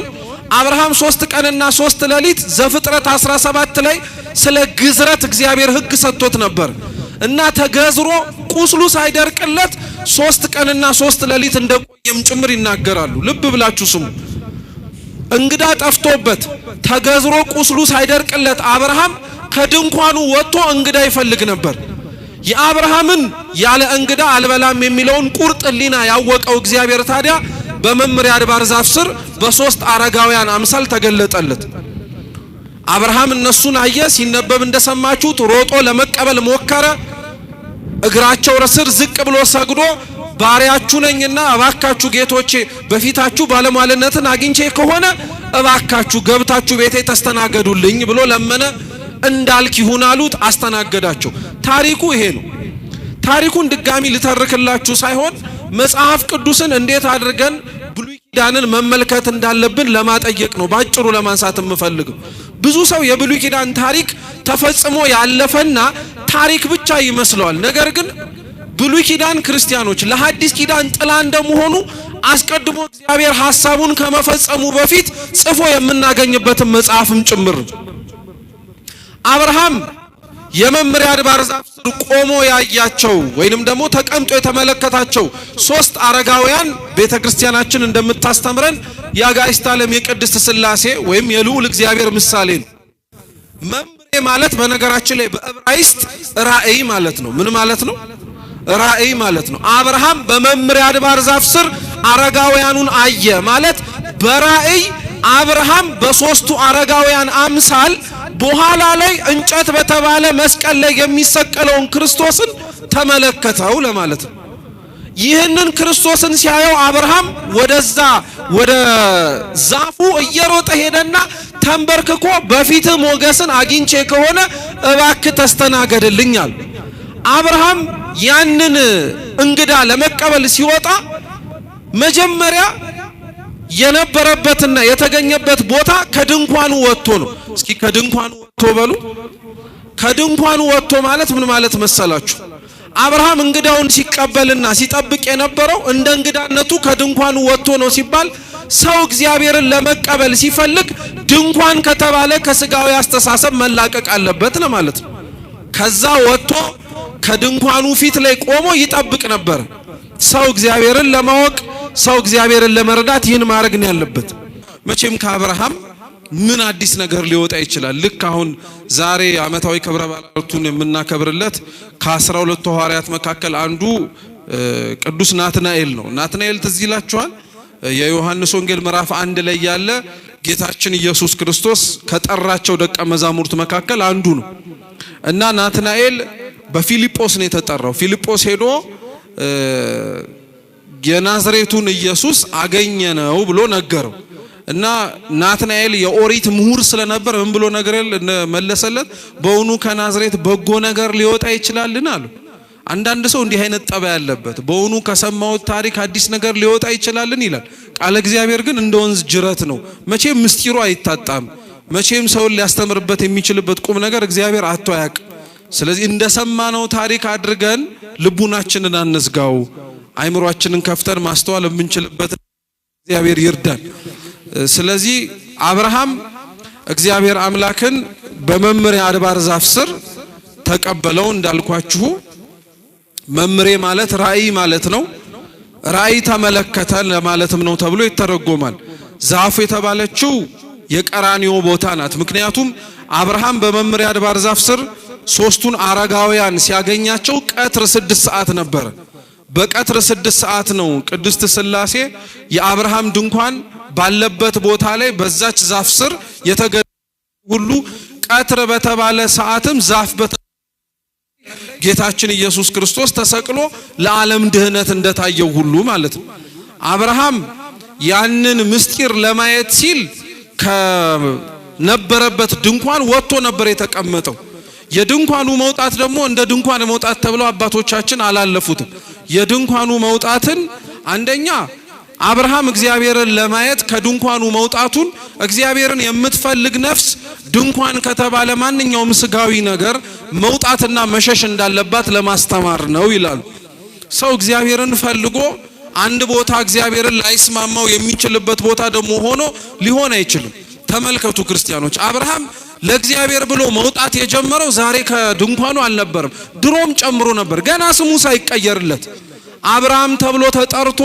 አብርሃም 3 ቀንና 3 ሌሊት ዘፍጥረት 17 ላይ ስለ ግዝረት እግዚአብሔር ሕግ ሰጥቶት ነበር እና ተገዝሮ ቁስሉ ሳይደርቅለት 3 ቀንና 3 ሌሊት እንደቆየም ጭምር ይናገራሉ። ልብ ብላችሁ ስሙ። እንግዳ ጠፍቶበት ተገዝሮ ቁስሉ ሳይደርቅለት አብርሃም ከድንኳኑ ወጥቶ እንግዳ ይፈልግ ነበር። የአብርሃምን ያለ እንግዳ አልበላም የሚለውን ቁርጥ ሕሊና ያወቀው እግዚአብሔር ታዲያ በመምሪያ አድባር ዛፍ ስር በ3 አረጋውያን አምሳል ተገለጠለት። አብርሃም እነሱን አየ። ሲነበብ እንደሰማችሁት ሮጦ ለመቀበል ሞከረ። እግራቸው ስር ዝቅ ብሎ ሰግዶ ባሪያችሁ ነኝና እባካችሁ ጌቶቼ በፊታችሁ ባለሟልነትን አግኝቼ ከሆነ እባካችሁ ገብታችሁ ቤቴ ተስተናገዱልኝ ብሎ ለመነ። እንዳልክ ይሁን አሉት። አስተናገዳቸው። ታሪኩ ይሄ ነው። ታሪኩን ድጋሚ ልተርክላችሁ ሳይሆን መጽሐፍ ቅዱስን እንዴት አድርገን ብሉይ ኪዳንን መመልከት እንዳለብን ለማጠየቅ ነው ባጭሩ ለማንሳት የምፈልገው። ብዙ ሰው የብሉይ ኪዳን ታሪክ ተፈጽሞ ያለፈና ታሪክ ብቻ ይመስለዋል። ነገር ግን ብሉይ ኪዳን ክርስቲያኖች ለሐዲስ ኪዳን ጥላ እንደመሆኑ አስቀድሞ እግዚአብሔር ሐሳቡን ከመፈጸሙ በፊት ጽፎ የምናገኝበት መጽሐፍም ጭምር። አብርሃም የመምሪያ አድባር ዛፍ ስር ቆሞ ያያቸው ወይንም ደግሞ ተቀምጦ የተመለከታቸው 3 አረጋውያን ቤተክርስቲያናችን እንደምታስተምረን የአጋዕዝተ ዓለም የቅድስት ሥላሴ ወይም የልዑል እግዚአብሔር ምሳሌ ነው። መምሬ ማለት በነገራችን ላይ በዕብራይስጥ ራእይ ማለት ነው። ምን ማለት ነው? ራእይ ማለት ነው። አብርሃም በመምሪያ አድባር ዛፍ ስር አረጋውያኑን አየ ማለት በራእይ አብርሃም በ3ቱ አረጋውያን አምሳል በኋላ ላይ እንጨት በተባለ መስቀል ላይ የሚሰቀለውን ክርስቶስን ተመለከተው ለማለት ነው። ይህንን ክርስቶስን ሲያየው አብርሃም ወደ ዛፉ እየሮጠ ሄደና ተንበርክኮ በፊት ሞገስን አግኝቼ ከሆነ እባክህ ተስተናገድልኛል። አብርሃም ያንን እንግዳ ለመቀበል ሲወጣ መጀመሪያ የነበረበትና የተገኘበት ቦታ ከድንኳኑ ወጥቶ ነው። እስኪ ከድንኳኑ ወጥቶ በሉ። ከድንኳኑ ወጥቶ ማለት ምን ማለት መሰላችሁ? አብርሃም እንግዳውን ሲቀበልና ሲጠብቅ የነበረው እንደ እንግዳነቱ ከድንኳኑ ወጥቶ ነው ሲባል ሰው እግዚአብሔርን ለመቀበል ሲፈልግ ድንኳን ከተባለ ከስጋዊ አስተሳሰብ መላቀቅ አለበት ነው ማለት ነው። ከዛ ወጥቶ ከድንኳኑ ፊት ላይ ቆሞ ይጠብቅ ነበር። ሰው እግዚአብሔርን ለማወቅ ሰው እግዚአብሔርን ለመረዳት ይህን ማድረግ ነው ያለበት። መቼም ከአብርሃም ምን አዲስ ነገር ሊወጣ ይችላል? ልክ አሁን ዛሬ ዓመታዊ ክብረ በዓላቱን የምናከብርለት ከ12 ሐዋርያት መካከል አንዱ ቅዱስ ናትናኤል ነው። ናትናኤል ትዝ ይላችኋል? የዮሐንስ ወንጌል ምዕራፍ 1 ላይ ያለ ጌታችን ኢየሱስ ክርስቶስ ከጠራቸው ደቀ መዛሙርት መካከል አንዱ ነው እና ናትናኤል በፊልጶስ ነው የተጠራው። ፊልጶስ ሄዶ የናዝሬቱን ኢየሱስ አገኘነው ብሎ ነገረው እና ናትናኤል የኦሪት ምሁር ስለነበር ምን ብሎ ነገር መለሰለት? በእውኑ ከናዝሬት በጎ ነገር ሊወጣ ይችላልን አሉ። አንዳንድ ሰው እንዲህ አይነት ጠባይ ያለበት በእውኑ ከሰማው ታሪክ አዲስ ነገር ሊወጣ ይችላልን ይላል። ቃለ እግዚአብሔር ግን እንደ ወንዝ ጅረት ነው። መቼም ምስጢሩ አይታጣም። መቼም ሰውን ሊያስተምርበት የሚችልበት ቁም ነገር እግዚአብሔር አጥቶ ያቅ። ስለዚህ እንደሰማነው ታሪክ አድርገን ልቡናችንን አንዝጋው። አይምሮአችንን ከፍተን ማስተዋል የምንችልበት እግዚአብሔር ይርዳን። ስለዚህ አብርሃም እግዚአብሔር አምላክን በመምሪያ አድባር ዛፍ ስር ተቀበለው። እንዳልኳችሁ መምሬ ማለት ራእይ ማለት ነው። ራእይ ተመለከተ ለማለትም ነው ተብሎ ይተረጎማል። ዛፉ የተባለችው የቀራኒዮ ቦታ ናት። ምክንያቱም አብርሃም በመምሪያ አድባር ዛፍ ስር ሶስቱን አረጋውያን ሲያገኛቸው ቀትር 6 ሰዓት ነበር። በቀትር 6 ሰዓት ነው ቅድስት ሥላሴ የአብርሃም ድንኳን ባለበት ቦታ ላይ በዛች ዛፍ ስር የተገኙ ሁሉ ቀትር በተባለ ሰዓትም ዛፍ ጌታችን ኢየሱስ ክርስቶስ ተሰቅሎ ለዓለም ድህነት እንደታየው ሁሉ ማለት ነው። አብርሃም ያንን ምስጢር ለማየት ሲል ከነበረበት ድንኳን ወጥቶ ነበር የተቀመጠው። የድንኳኑ መውጣት ደግሞ እንደ ድንኳን መውጣት ተብሎ አባቶቻችን አላለፉትም። የድንኳኑ መውጣትን አንደኛ አብርሃም እግዚአብሔርን ለማየት ከድንኳኑ መውጣቱን እግዚአብሔርን የምትፈልግ ነፍስ ድንኳን ከተባለ ማንኛውም ስጋዊ ነገር መውጣትና መሸሽ እንዳለባት ለማስተማር ነው ይላሉ። ሰው እግዚአብሔርን ፈልጎ አንድ ቦታ እግዚአብሔርን ላይስማማው የሚችልበት ቦታ ደግሞ ሆኖ ሊሆን አይችልም። ተመልከቱ ክርስቲያኖች፣ አብርሃም ለእግዚአብሔር ብሎ መውጣት የጀመረው ዛሬ ከድንኳኑ አልነበረም፣ ድሮም ጨምሮ ነበር። ገና ስሙ ሳይቀየርለት አብርሃም ተብሎ ተጠርቶ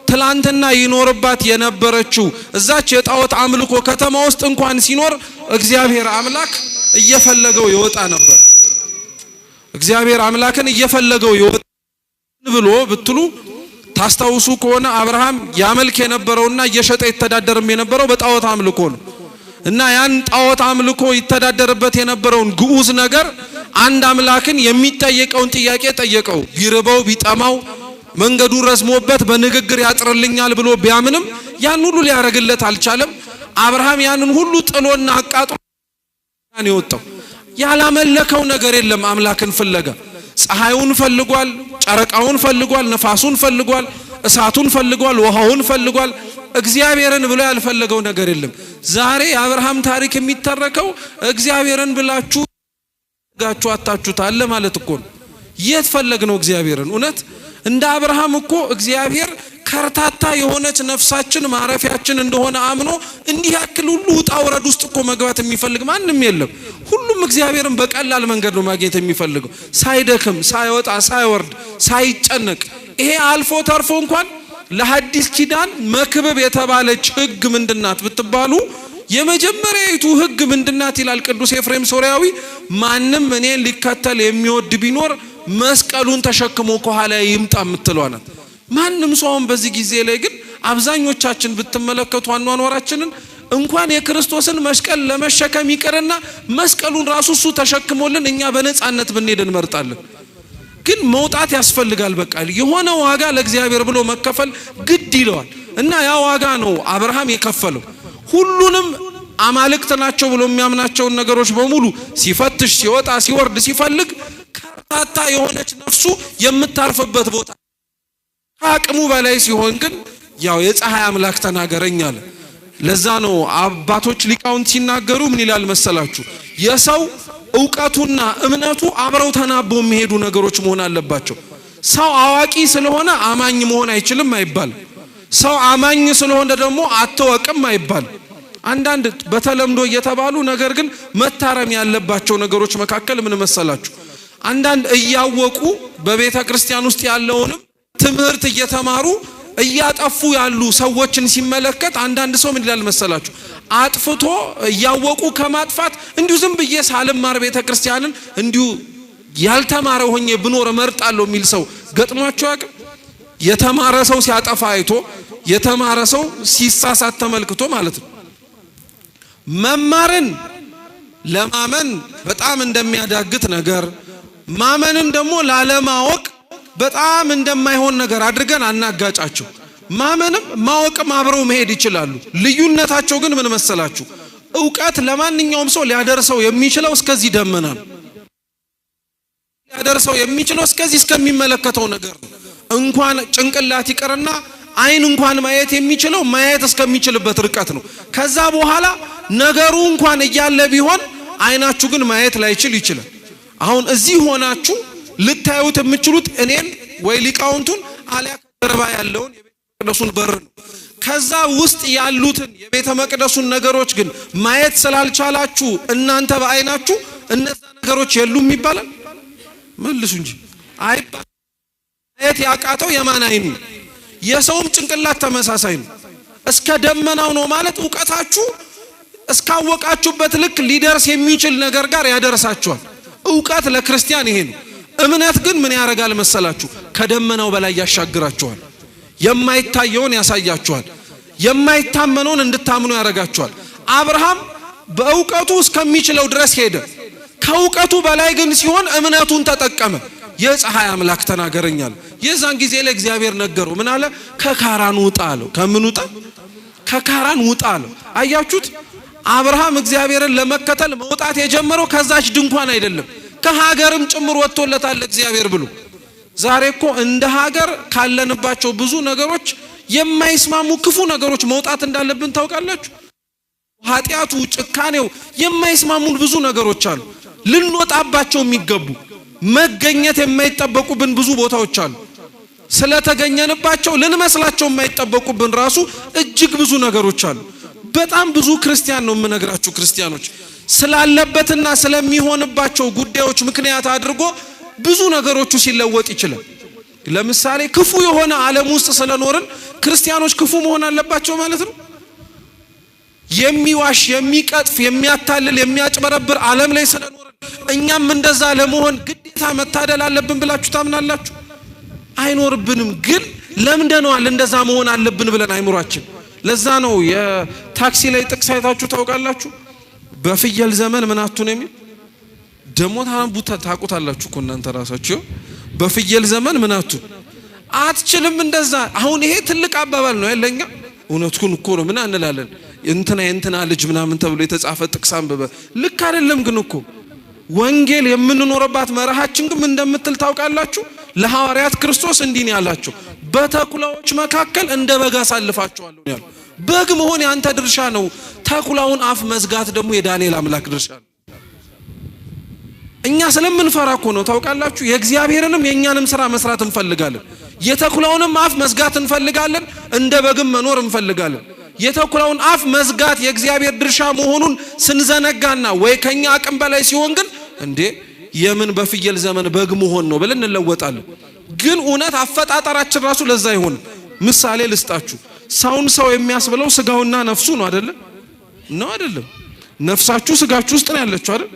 ትላንትና ይኖርባት የነበረችው እዛች የጣዖት አምልኮ ከተማ ውስጥ እንኳን ሲኖር እግዚአብሔር አምላክ እየፈለገው ይወጣ ነበር። እግዚአብሔር አምላክን እየፈለገው ይወጣ ብሎ ብትሉ ታስታውሱ ከሆነ አብርሃም ያመልክ የነበረውና እየሸጠ ይተዳደርም የነበረው በጣዖት አምልኮ ነው። እና ያን ጣዖት አምልኮ ይተዳደርበት የነበረውን ግዑዝ ነገር አንድ አምላክን የሚጠየቀውን ጥያቄ ጠየቀው። ቢርበው ቢጠማው መንገዱ ረዝሞበት በንግግር ያጥርልኛል ብሎ ቢያምንም ያን ሁሉ ሊያረግለት አልቻለም። አብርሃም ያንን ሁሉ ጥሎና አቃጥሎ ያን ይወጣው። ያላመለከው ነገር የለም። አምላክን ፍለጋ ፀሐዩን ፈልጓል፣ ጨረቃውን ፈልጓል፣ ነፋሱን ፈልጓል፣ እሳቱን ፈልጓል፣ ውሃውን ፈልጓል። እግዚአብሔርን ብሎ ያልፈለገው ነገር የለም። ዛሬ የአብርሃም ታሪክ የሚተረከው እግዚአብሔርን ብላችሁ ጋችሁ አጣችሁታል ማለት እኮ ነው። የት ፈለግነው እግዚአብሔርን? እውነት እንደ አብርሃም እኮ እግዚአብሔር ከርታታ የሆነች ነፍሳችን ማረፊያችን እንደሆነ አምኖ እንዲህ ያክል ሁሉ ውጣ ውረድ ውስጥ እኮ መግባት የሚፈልግ ማንም የለም። ሁሉም እግዚአብሔርን በቀላል መንገድ ነው ማግኘት የሚፈልገው፣ ሳይደክም፣ ሳይወጣ፣ ሳይወርድ፣ ሳይጨነቅ። ይሄ አልፎ ተርፎ እንኳን ለሐዲስ ኪዳን መክብብ የተባለች ሕግ ምንድናት ብትባሉ የመጀመሪያይቱ ሕግ ምንድናት ይላል ቅዱስ ኤፍሬም ሶርያዊ? ማንም እኔን ሊከተል የሚወድ ቢኖር መስቀሉን ተሸክሞ ከኋላ ይምጣ የምትለው ናት። ማንም ሰውን በዚህ ጊዜ ላይ ግን አብዛኞቻችን ብትመለከቱ አኗኗራችንን እንኳን የክርስቶስን መስቀል ለመሸከም ይቀርና መስቀሉን ራሱ እሱ ተሸክሞልን እኛ በነጻነት ብንሄድ እንመርጣለን። ግን መውጣት ያስፈልጋል። በቃ የሆነ ዋጋ ለእግዚአብሔር ብሎ መከፈል ግድ ይለዋል። እና ያ ዋጋ ነው አብርሃም የከፈለው። ሁሉንም አማልክት ናቸው ብሎ የሚያምናቸውን ነገሮች በሙሉ ሲፈትሽ፣ ሲወጣ፣ ሲወርድ ሲፈልግ ከርታታ የሆነች ነፍሱ የምታርፍበት ቦታ ከአቅሙ በላይ ሲሆን ግን ያው የፀሐይ አምላክ ተናገረኝ አለ። ለዛ ነው አባቶች ሊቃውንት ሲናገሩ ምን ይላል መሰላችሁ? የሰው ዕውቀቱና እምነቱ አብረው ተናበው የሚሄዱ ነገሮች መሆን አለባቸው። ሰው አዋቂ ስለሆነ አማኝ መሆን አይችልም አይባል። ሰው አማኝ ስለሆነ ደግሞ አትወቅም አይባል። አንዳንድ በተለምዶ እየተባሉ ነገር ግን መታረም ያለባቸው ነገሮች መካከል ምን መሰላችሁ? አንዳንድ እያወቁ በቤተ ክርስቲያን ውስጥ ያለውንም ትምህርት እየተማሩ እያጠፉ ያሉ ሰዎችን ሲመለከት አንዳንድ ሰው ምን ይላል መሰላችሁ? አጥፍቶ እያወቁ ከማጥፋት እንዲሁ ዝም ብዬ ሳልማር ቤተ ክርስቲያንን እንዲሁ ያልተማረ ሆኜ ብኖር እመርጣለሁ የሚል ሰው ገጥሟቸው ያውቃል? የተማረ ሰው ሲያጠፋ አይቶ የተማረ ሰው ሲሳሳት ተመልክቶ ማለት ነው። መማርን ለማመን በጣም እንደሚያዳግት ነገር ማመንን ደግሞ ላለማወቅ በጣም እንደማይሆን ነገር አድርገን አናጋጫቸው። ማመንም ማወቅም አብረው መሄድ ይችላሉ። ልዩነታቸው ግን ምን መሰላችሁ? ዕውቀት ለማንኛውም ሰው ሊያደርሰው የሚችለው እስከዚህ ደመና ነው። ሊያደርሰው የሚችለው እስከዚህ እስከሚመለከተው ነገር ነው። እንኳን ጭንቅላት ይቀርና አይን እንኳን ማየት የሚችለው ማየት እስከሚችልበት ርቀት ነው። ከዛ በኋላ ነገሩ እንኳን እያለ ቢሆን አይናችሁ ግን ማየት ላይችል ይችላል። አሁን እዚህ ሆናችሁ ልታዩት የምትችሉት እኔን ወይ ሊቃውንቱን አሊያ ከጀርባ ያለውን የቤተ መቅደሱን በር ነው። ከዛ ውስጥ ያሉትን የቤተ መቅደሱን ነገሮች ግን ማየት ስላልቻላችሁ እናንተ በአይናችሁ እነዛ ነገሮች የሉም ይባላል? መልሱ እንጂ አይባል። ማየት ያቃተው የማን አይን ነው? የሰውም ጭንቅላት ተመሳሳይ ነው። እስከ ደመናው ነው ማለት ዕውቀታችሁ እስካወቃችሁበት ልክ ሊደርስ የሚችል ነገር ጋር ያደርሳችኋል። ዕውቀት ለክርስቲያን ይሄ ነው። እምነት ግን ምን ያረጋል መሰላችሁ? ከደመናው በላይ ያሻግራችኋል። የማይታየውን ያሳያችኋል። የማይታመነውን እንድታምኑ ያረጋችኋል። አብርሃም በዕውቀቱ እስከሚችለው ድረስ ሄደ። ከዕውቀቱ በላይ ግን ሲሆን እምነቱን ተጠቀመ። የፀሐይ አምላክ ተናገረኛል። የዛን ጊዜ ለእግዚአብሔር ነገረው። ምን አለ? ከካራን ውጣ አለው። ከምን ውጣ? ከካራን ውጣ አለው። አያችሁት? አብርሃም እግዚአብሔርን ለመከተል መውጣት የጀመረው ከዛች ድንኳን አይደለም፣ ከሀገርም ጭምር ወጥቶለታል እግዚአብሔር ብሎ። ዛሬ እኮ እንደ ሀገር ካለንባቸው ብዙ ነገሮች የማይስማሙ ክፉ ነገሮች መውጣት እንዳለብን ታውቃላችሁ። ኃጢያቱ፣ ጭካኔው የማይስማሙን ብዙ ነገሮች አሉ። ልንወጣባቸው የሚገቡ መገኘት የማይጠበቁብን ብዙ ቦታዎች አሉ። ስለተገኘንባቸው ልንመስላቸው የማይጠበቁብን ራሱ እጅግ ብዙ ነገሮች አሉ። በጣም ብዙ ክርስቲያን ነው የምነግራችሁ፣ ክርስቲያኖች ስላለበትና ስለሚሆንባቸው ጉዳዮች ምክንያት አድርጎ ብዙ ነገሮቹ ሲለወጥ ይችላል። ለምሳሌ ክፉ የሆነ ዓለም ውስጥ ስለኖርን ክርስቲያኖች ክፉ መሆን አለባቸው ማለት ነው? የሚዋሽ፣ የሚቀጥፍ፣ የሚያታልል፣ የሚያጭበረብር ዓለም ላይ ስለኖርን እኛም እንደዛ ለመሆን ግዴታ መታደል አለብን ብላችሁ ታምናላችሁ? አይኖርብንም። ግን ለምንድነዋል እንደዛ መሆን አለብን ብለን አይምሯችን። ለዛ ነው የታክሲ ላይ ጥቅስ አይታችሁ ታውቃላችሁ? በፍየል ዘመን ምን አትሁን የሚል ደሞ ታውቁታላችሁ እኮ እናንተ ራሳችሁ። በፍየል ዘመን ምን አትሁን አትችልም እንደዛ። አሁን ይሄ ትልቅ አባባል ነው ያለኛ። እውነቱን እኮ ነው ምን አንላለን? እንትና ልጅ ምናምን ተብሎ የተጻፈ ጥቅስ አንብበ ልክ አይደለም። ግን እኮ ወንጌል የምንኖርባት መርሃችን ግን እንደምትል ታውቃላችሁ? ለሐዋርያት ክርስቶስ እንዲህ ነው ያላቸው፣ በተኩላዎች መካከል እንደ በግ አሳልፋቸዋለሁ ያለው። በግ መሆን ያንተ ድርሻ ነው። ተኩላውን አፍ መዝጋት ደግሞ የዳንኤል አምላክ ድርሻ ነው። እኛ ስለምንፈራ እኮ ነው ታውቃላችሁ። የእግዚአብሔርንም የኛንም ስራ መስራት እንፈልጋለን። የተኩላውንም አፍ መዝጋት እንፈልጋለን። እንደ በግም መኖር እንፈልጋለን። የተኩላውን አፍ መዝጋት የእግዚአብሔር ድርሻ መሆኑን ስንዘነጋና ወይ ከኛ አቅም በላይ ሲሆን ግን እንዴ የምን በፍየል ዘመን በግ መሆን ነው ብለን እንለወጣለን። ግን እውነት አፈጣጠራችን ራሱ ለዛ ይሆን። ምሳሌ ልስጣችሁ። ሰውን ሰው የሚያስብለው ስጋውና ነፍሱ ነው አይደል? ነው አይደለም? ነፍሳችሁ ስጋችሁ ውስጥ ነው ያለችው አይደል?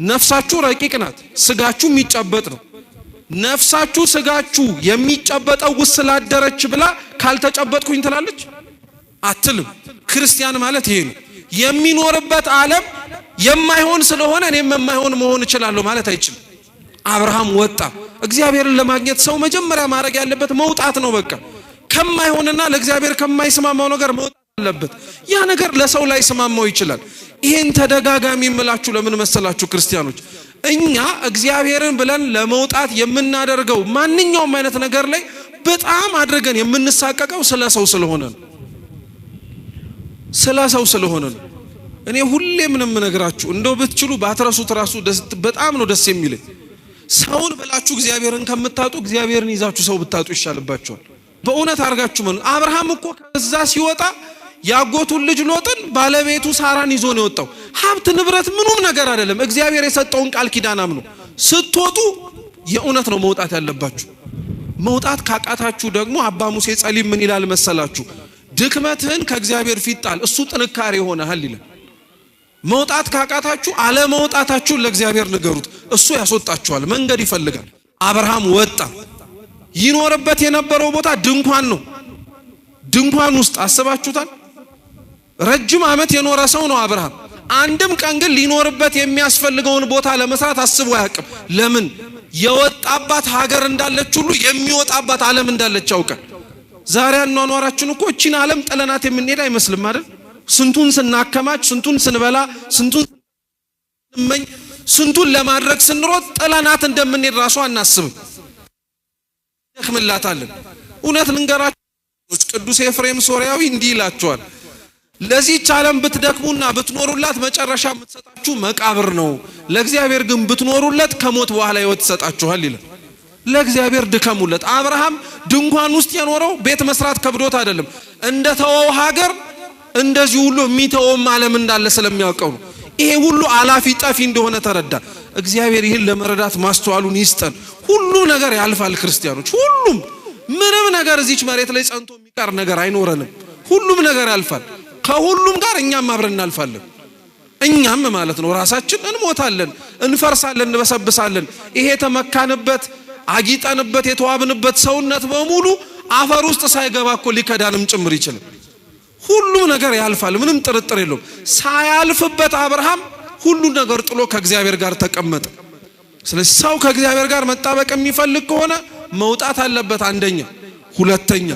ነፍሳችሁ ረቂቅ ናት፣ ስጋችሁ የሚጨበጥ ነው። ነፍሳችሁ ስጋችሁ የሚጨበጠው ውስጥ ስላደረች ብላ ካልተጨበጥኩኝ ትላለች አትልም። ክርስቲያን ማለት ይሄ ነው። የሚኖርበት ዓለም የማይሆን ስለሆነ እኔም የማይሆን መሆን እችላለሁ ማለት አይችልም። አብርሃም ወጣ። እግዚአብሔርን ለማግኘት ሰው መጀመሪያ ማድረግ ያለበት መውጣት ነው። በቃ ከማይሆንና ለእግዚአብሔር ከማይስማማው ነገር መውጣት አለበት። ያ ነገር ለሰው ላይ ስማማው ይችላል። ይሄን ተደጋጋሚ የምላችሁ ለምን መሰላችሁ ክርስቲያኖች? እኛ እግዚአብሔርን ብለን ለመውጣት የምናደርገው ማንኛውም አይነት ነገር ላይ በጣም አድርገን የምንሳቀቀው ስለ ሰው ስለሆነ ነው። ስለ ሰው ስለሆነ ነው። እኔ ሁሌ ምንም ነግራችሁ እንደው ብትችሉ ባትረሱት ራሱ በጣም ነው ደስ የሚለኝ። ሰውን ብላችሁ እግዚአብሔርን ከምታጡ እግዚአብሔርን ይዛችሁ ሰው ብታጡ ይሻልባችኋል። በእውነት አርጋችሁ ምን አብርሃም እኮ ከዛ ሲወጣ ያጎቱን ልጅ ሎጥን ባለቤቱ ሳራን ይዞ ነው የወጣው። ሀብት ንብረት ምኑም ነገር አይደለም። እግዚአብሔር የሰጠውን ቃል ኪዳን አምኖ ስትወጡ የእውነት ነው መውጣት ያለባችሁ። መውጣት ካቃታችሁ ደግሞ አባ ሙሴ ጸሊም ምን ይላል መሰላችሁ? ድክመትህን ከእግዚአብሔር ፊት ጣል፣ እሱ ጥንካሬ ይሆናል ይላል። መውጣት ካቃታችሁ አለመውጣታችሁን ለእግዚአብሔር ንገሩት፣ እሱ ያስወጣችኋል። መንገድ ይፈልጋል። አብርሃም ወጣ። ይኖርበት የነበረው ቦታ ድንኳን ነው። ድንኳን ውስጥ አስባችሁታል? ረጅም ዓመት የኖረ ሰው ነው አብርሃም። አንድም ቀን ግን ሊኖርበት የሚያስፈልገውን ቦታ ለመስራት አስቦ አያውቅም። ለምን? የወጣባት ሀገር እንዳለች ሁሉ የሚወጣባት ዓለም እንዳለች ያውቃል። ዛሬ አኗኗራችን እኮ እቺን ዓለም ጥለናት የምንሄድ አይመስልም አይደል? ስንቱን ስናከማች፣ ስንቱን ስንበላ፣ ስንቱን ስንመኝ፣ ስንቱን ለማድረግ ስንሮጥ ጥለናት እንደምንሄድ ራሱ አናስብም። ደክምላታለን። እውነት ልንገራችሁ ቅዱስ ኤፍሬም ሶርያዊ እንዲህ ይላቸዋል፣ ለዚህች ዓለም ብትደክሙና ብትኖሩላት መጨረሻ የምትሰጣችሁ መቃብር ነው። ለእግዚአብሔር ግን ብትኖሩለት ከሞት በኋላ ሕይወት ይሰጣችኋል ይላል። ለእግዚአብሔር ድከሙለት። አብርሃም ድንኳን ውስጥ የኖረው ቤት መስራት ከብዶት አይደለም። እንደ ተወው ሀገር እንደዚህ ሁሉ የሚተወም ዓለም እንዳለ ስለሚያውቀው ነው። ይሄ ሁሉ አላፊ ጠፊ እንደሆነ ተረዳ። እግዚአብሔር ይህን ለመረዳት ማስተዋሉን ይስጠን። ሁሉ ነገር ያልፋል ክርስቲያኖች፣ ሁሉም ምንም ነገር እዚች መሬት ላይ ጸንቶ የሚቀር ነገር አይኖርንም ሁሉም ነገር ያልፋል ከሁሉም ጋር እኛም አብረን እናልፋለን እኛም ማለት ነው ራሳችን እንሞታለን እንፈርሳለን እንበሰብሳለን ይሄ ተመካንበት አጊጠንበት የተዋብንበት ሰውነት በሙሉ አፈር ውስጥ ሳይገባ እኮ ሊከዳንም ጭምር ይችላል ሁሉም ነገር ያልፋል ምንም ጥርጥር የለውም ሳያልፍበት አብርሃም ሁሉ ነገር ጥሎ ከእግዚአብሔር ጋር ተቀመጠ ስለዚህ ሰው ከእግዚአብሔር ጋር መጣበቅ የሚፈልግ ከሆነ መውጣት አለበት አንደኛ ሁለተኛ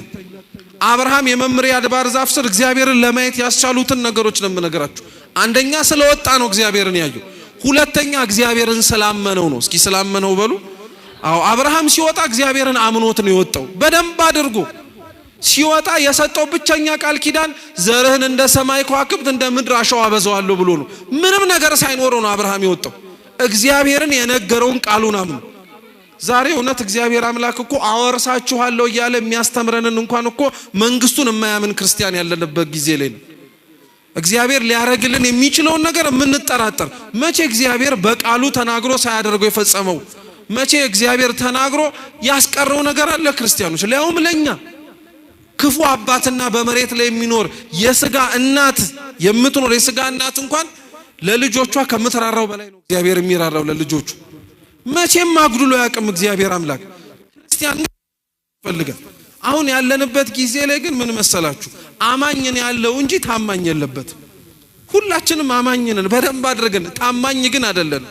አብርሃም የመምሪያ አድባር ዛፍ ስር እግዚአብሔርን ለማየት ያስቻሉትን ነገሮች ነው የምነግራችሁ አንደኛ ስለወጣ ነው እግዚአብሔርን ያየው ሁለተኛ እግዚአብሔርን ስላመነው ነው እስኪ ስላመነው በሉ አዎ አብርሃም ሲወጣ እግዚአብሔርን አምኖት ነው የወጣው በደንብ አድርጎ ሲወጣ የሰጠው ብቸኛ ቃል ኪዳን ዘርህን እንደ ሰማይ ከዋክብት እንደ ምድር አሸዋ አበዛዋለሁ ብሎ ነው ምንም ነገር ሳይኖረው ነው አብርሃም የወጣው እግዚአብሔርን የነገረውን ቃሉን አምኖ ዛሬ እውነት እግዚአብሔር አምላክ እኮ አወርሳችኋለሁ እያለ የሚያስተምረንን እንኳን እኮ መንግስቱን የማያምን ክርስቲያን ያለንበት ጊዜ ላይ ነው እግዚአብሔር ሊያረግልን የሚችለውን ነገር የምንጠራጠር መቼ እግዚአብሔር በቃሉ ተናግሮ ሳያደርገው የፈጸመው መቼ እግዚአብሔር ተናግሮ ያስቀረው ነገር አለ ክርስቲያኖች ለያውም ለኛ ክፉ አባትና በመሬት ላይ የሚኖር የሥጋ እናት የምትኖር የሥጋ እናት እንኳን ለልጆቿ ከምትራራው በላይ ነው እግዚአብሔር የሚራራው ለልጆቹ መቼም አጉድሎ ያቅም እግዚአብሔር አምላክ ክርስቲያን ፈልጋል አሁን ያለንበት ጊዜ ላይ ግን ምን መሰላችሁ አማኝ ነው ያለው እንጂ ታማኝ የለበት ሁላችንም አማኝ ነን በደንብ አድርገን ታማኝ ግን አይደለን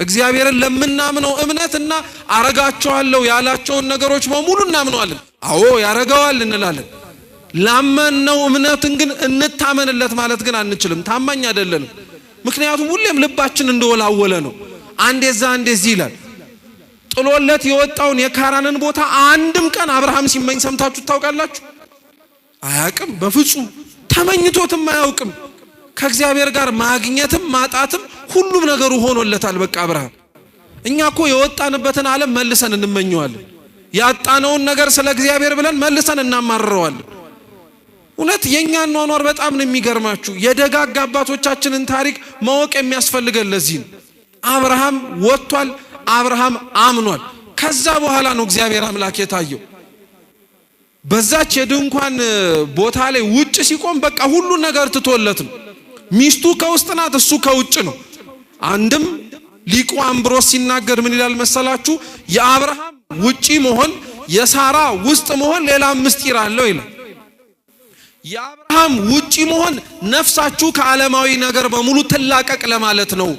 እግዚአብሔርን ለምናምነው እምነትና አረጋቸዋለሁ ያላቸውን ነገሮች በሙሉ እናምነዋለን አዎ ያረጋዋል እንላለን ላመነው እምነትን ግን እንታመንለት ማለት ግን አንችልም ታማኝ አይደለንም ምክንያቱም ሁሌም ልባችን እንደወላወለ ነው አንዴዛ አንዴዚህ ይላል ጥሎለት የወጣውን የካራንን ቦታ አንድም ቀን አብርሃም ሲመኝ ሰምታችሁ ታውቃላችሁ አያውቅም በፍጹም ተመኝቶትም አያውቅም ከእግዚአብሔር ጋር ማግኘትም ማጣትም ሁሉም ነገሩ ሆኖለታል በቃ አብርሃም እኛኮ የወጣንበትን ዓለም መልሰን እንመኘዋለን ያጣነውን ነገር ስለ እግዚአብሔር ብለን መልሰን እናማርረዋለን እውነት የኛን ኗኗር በጣም ነው የሚገርማችሁ የደጋግ አባቶቻችንን ታሪክ ማወቅ የሚያስፈልገን ለዚህ ነው አብርሃም ወጥቷል አብርሃም አምኗል ከዛ በኋላ ነው እግዚአብሔር አምላክ የታየው በዛች የድንኳን ቦታ ላይ ውጭ ሲቆም በቃ ሁሉ ነገር ትቶለት ነው ሚስቱ ከውስጥ ናት እሱ ከውጭ ነው አንድም ሊቁ አምብሮስ ሲናገር ምን ይላል መሰላችሁ የአብርሃም ውጪ መሆን የሳራ ውስጥ መሆን ሌላ ምስጢር አለው ይላል የአብርሃም ውጪ መሆን ነፍሳችሁ ከዓለማዊ ነገር በሙሉ ተላቀቅ ለማለት ነው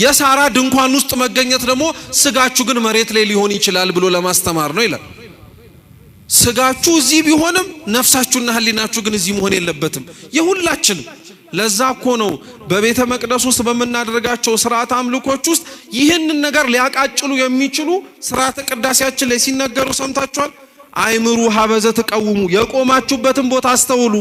የሳራ ድንኳን ውስጥ መገኘት ደግሞ ስጋችሁ ግን መሬት ላይ ሊሆን ይችላል ብሎ ለማስተማር ነው ይላል ስጋችሁ እዚህ ቢሆንም ነፍሳችሁና ህሊናችሁ ግን እዚህ መሆን የለበትም የሁላችንም ለዛ እኮ ነው በቤተ መቅደስ ውስጥ በመናደርጋቸው ሥርዓት አምልኮች ውስጥ ይህንን ነገር ሊያቃጭሉ የሚችሉ ሥርዓተ ቅዳሴያችን ላይ ሲነገሩ ሰምታችኋል አይምሩ ሀበዘ ተቀውሙ የቆማችሁበትን ቦታ አስተውሉ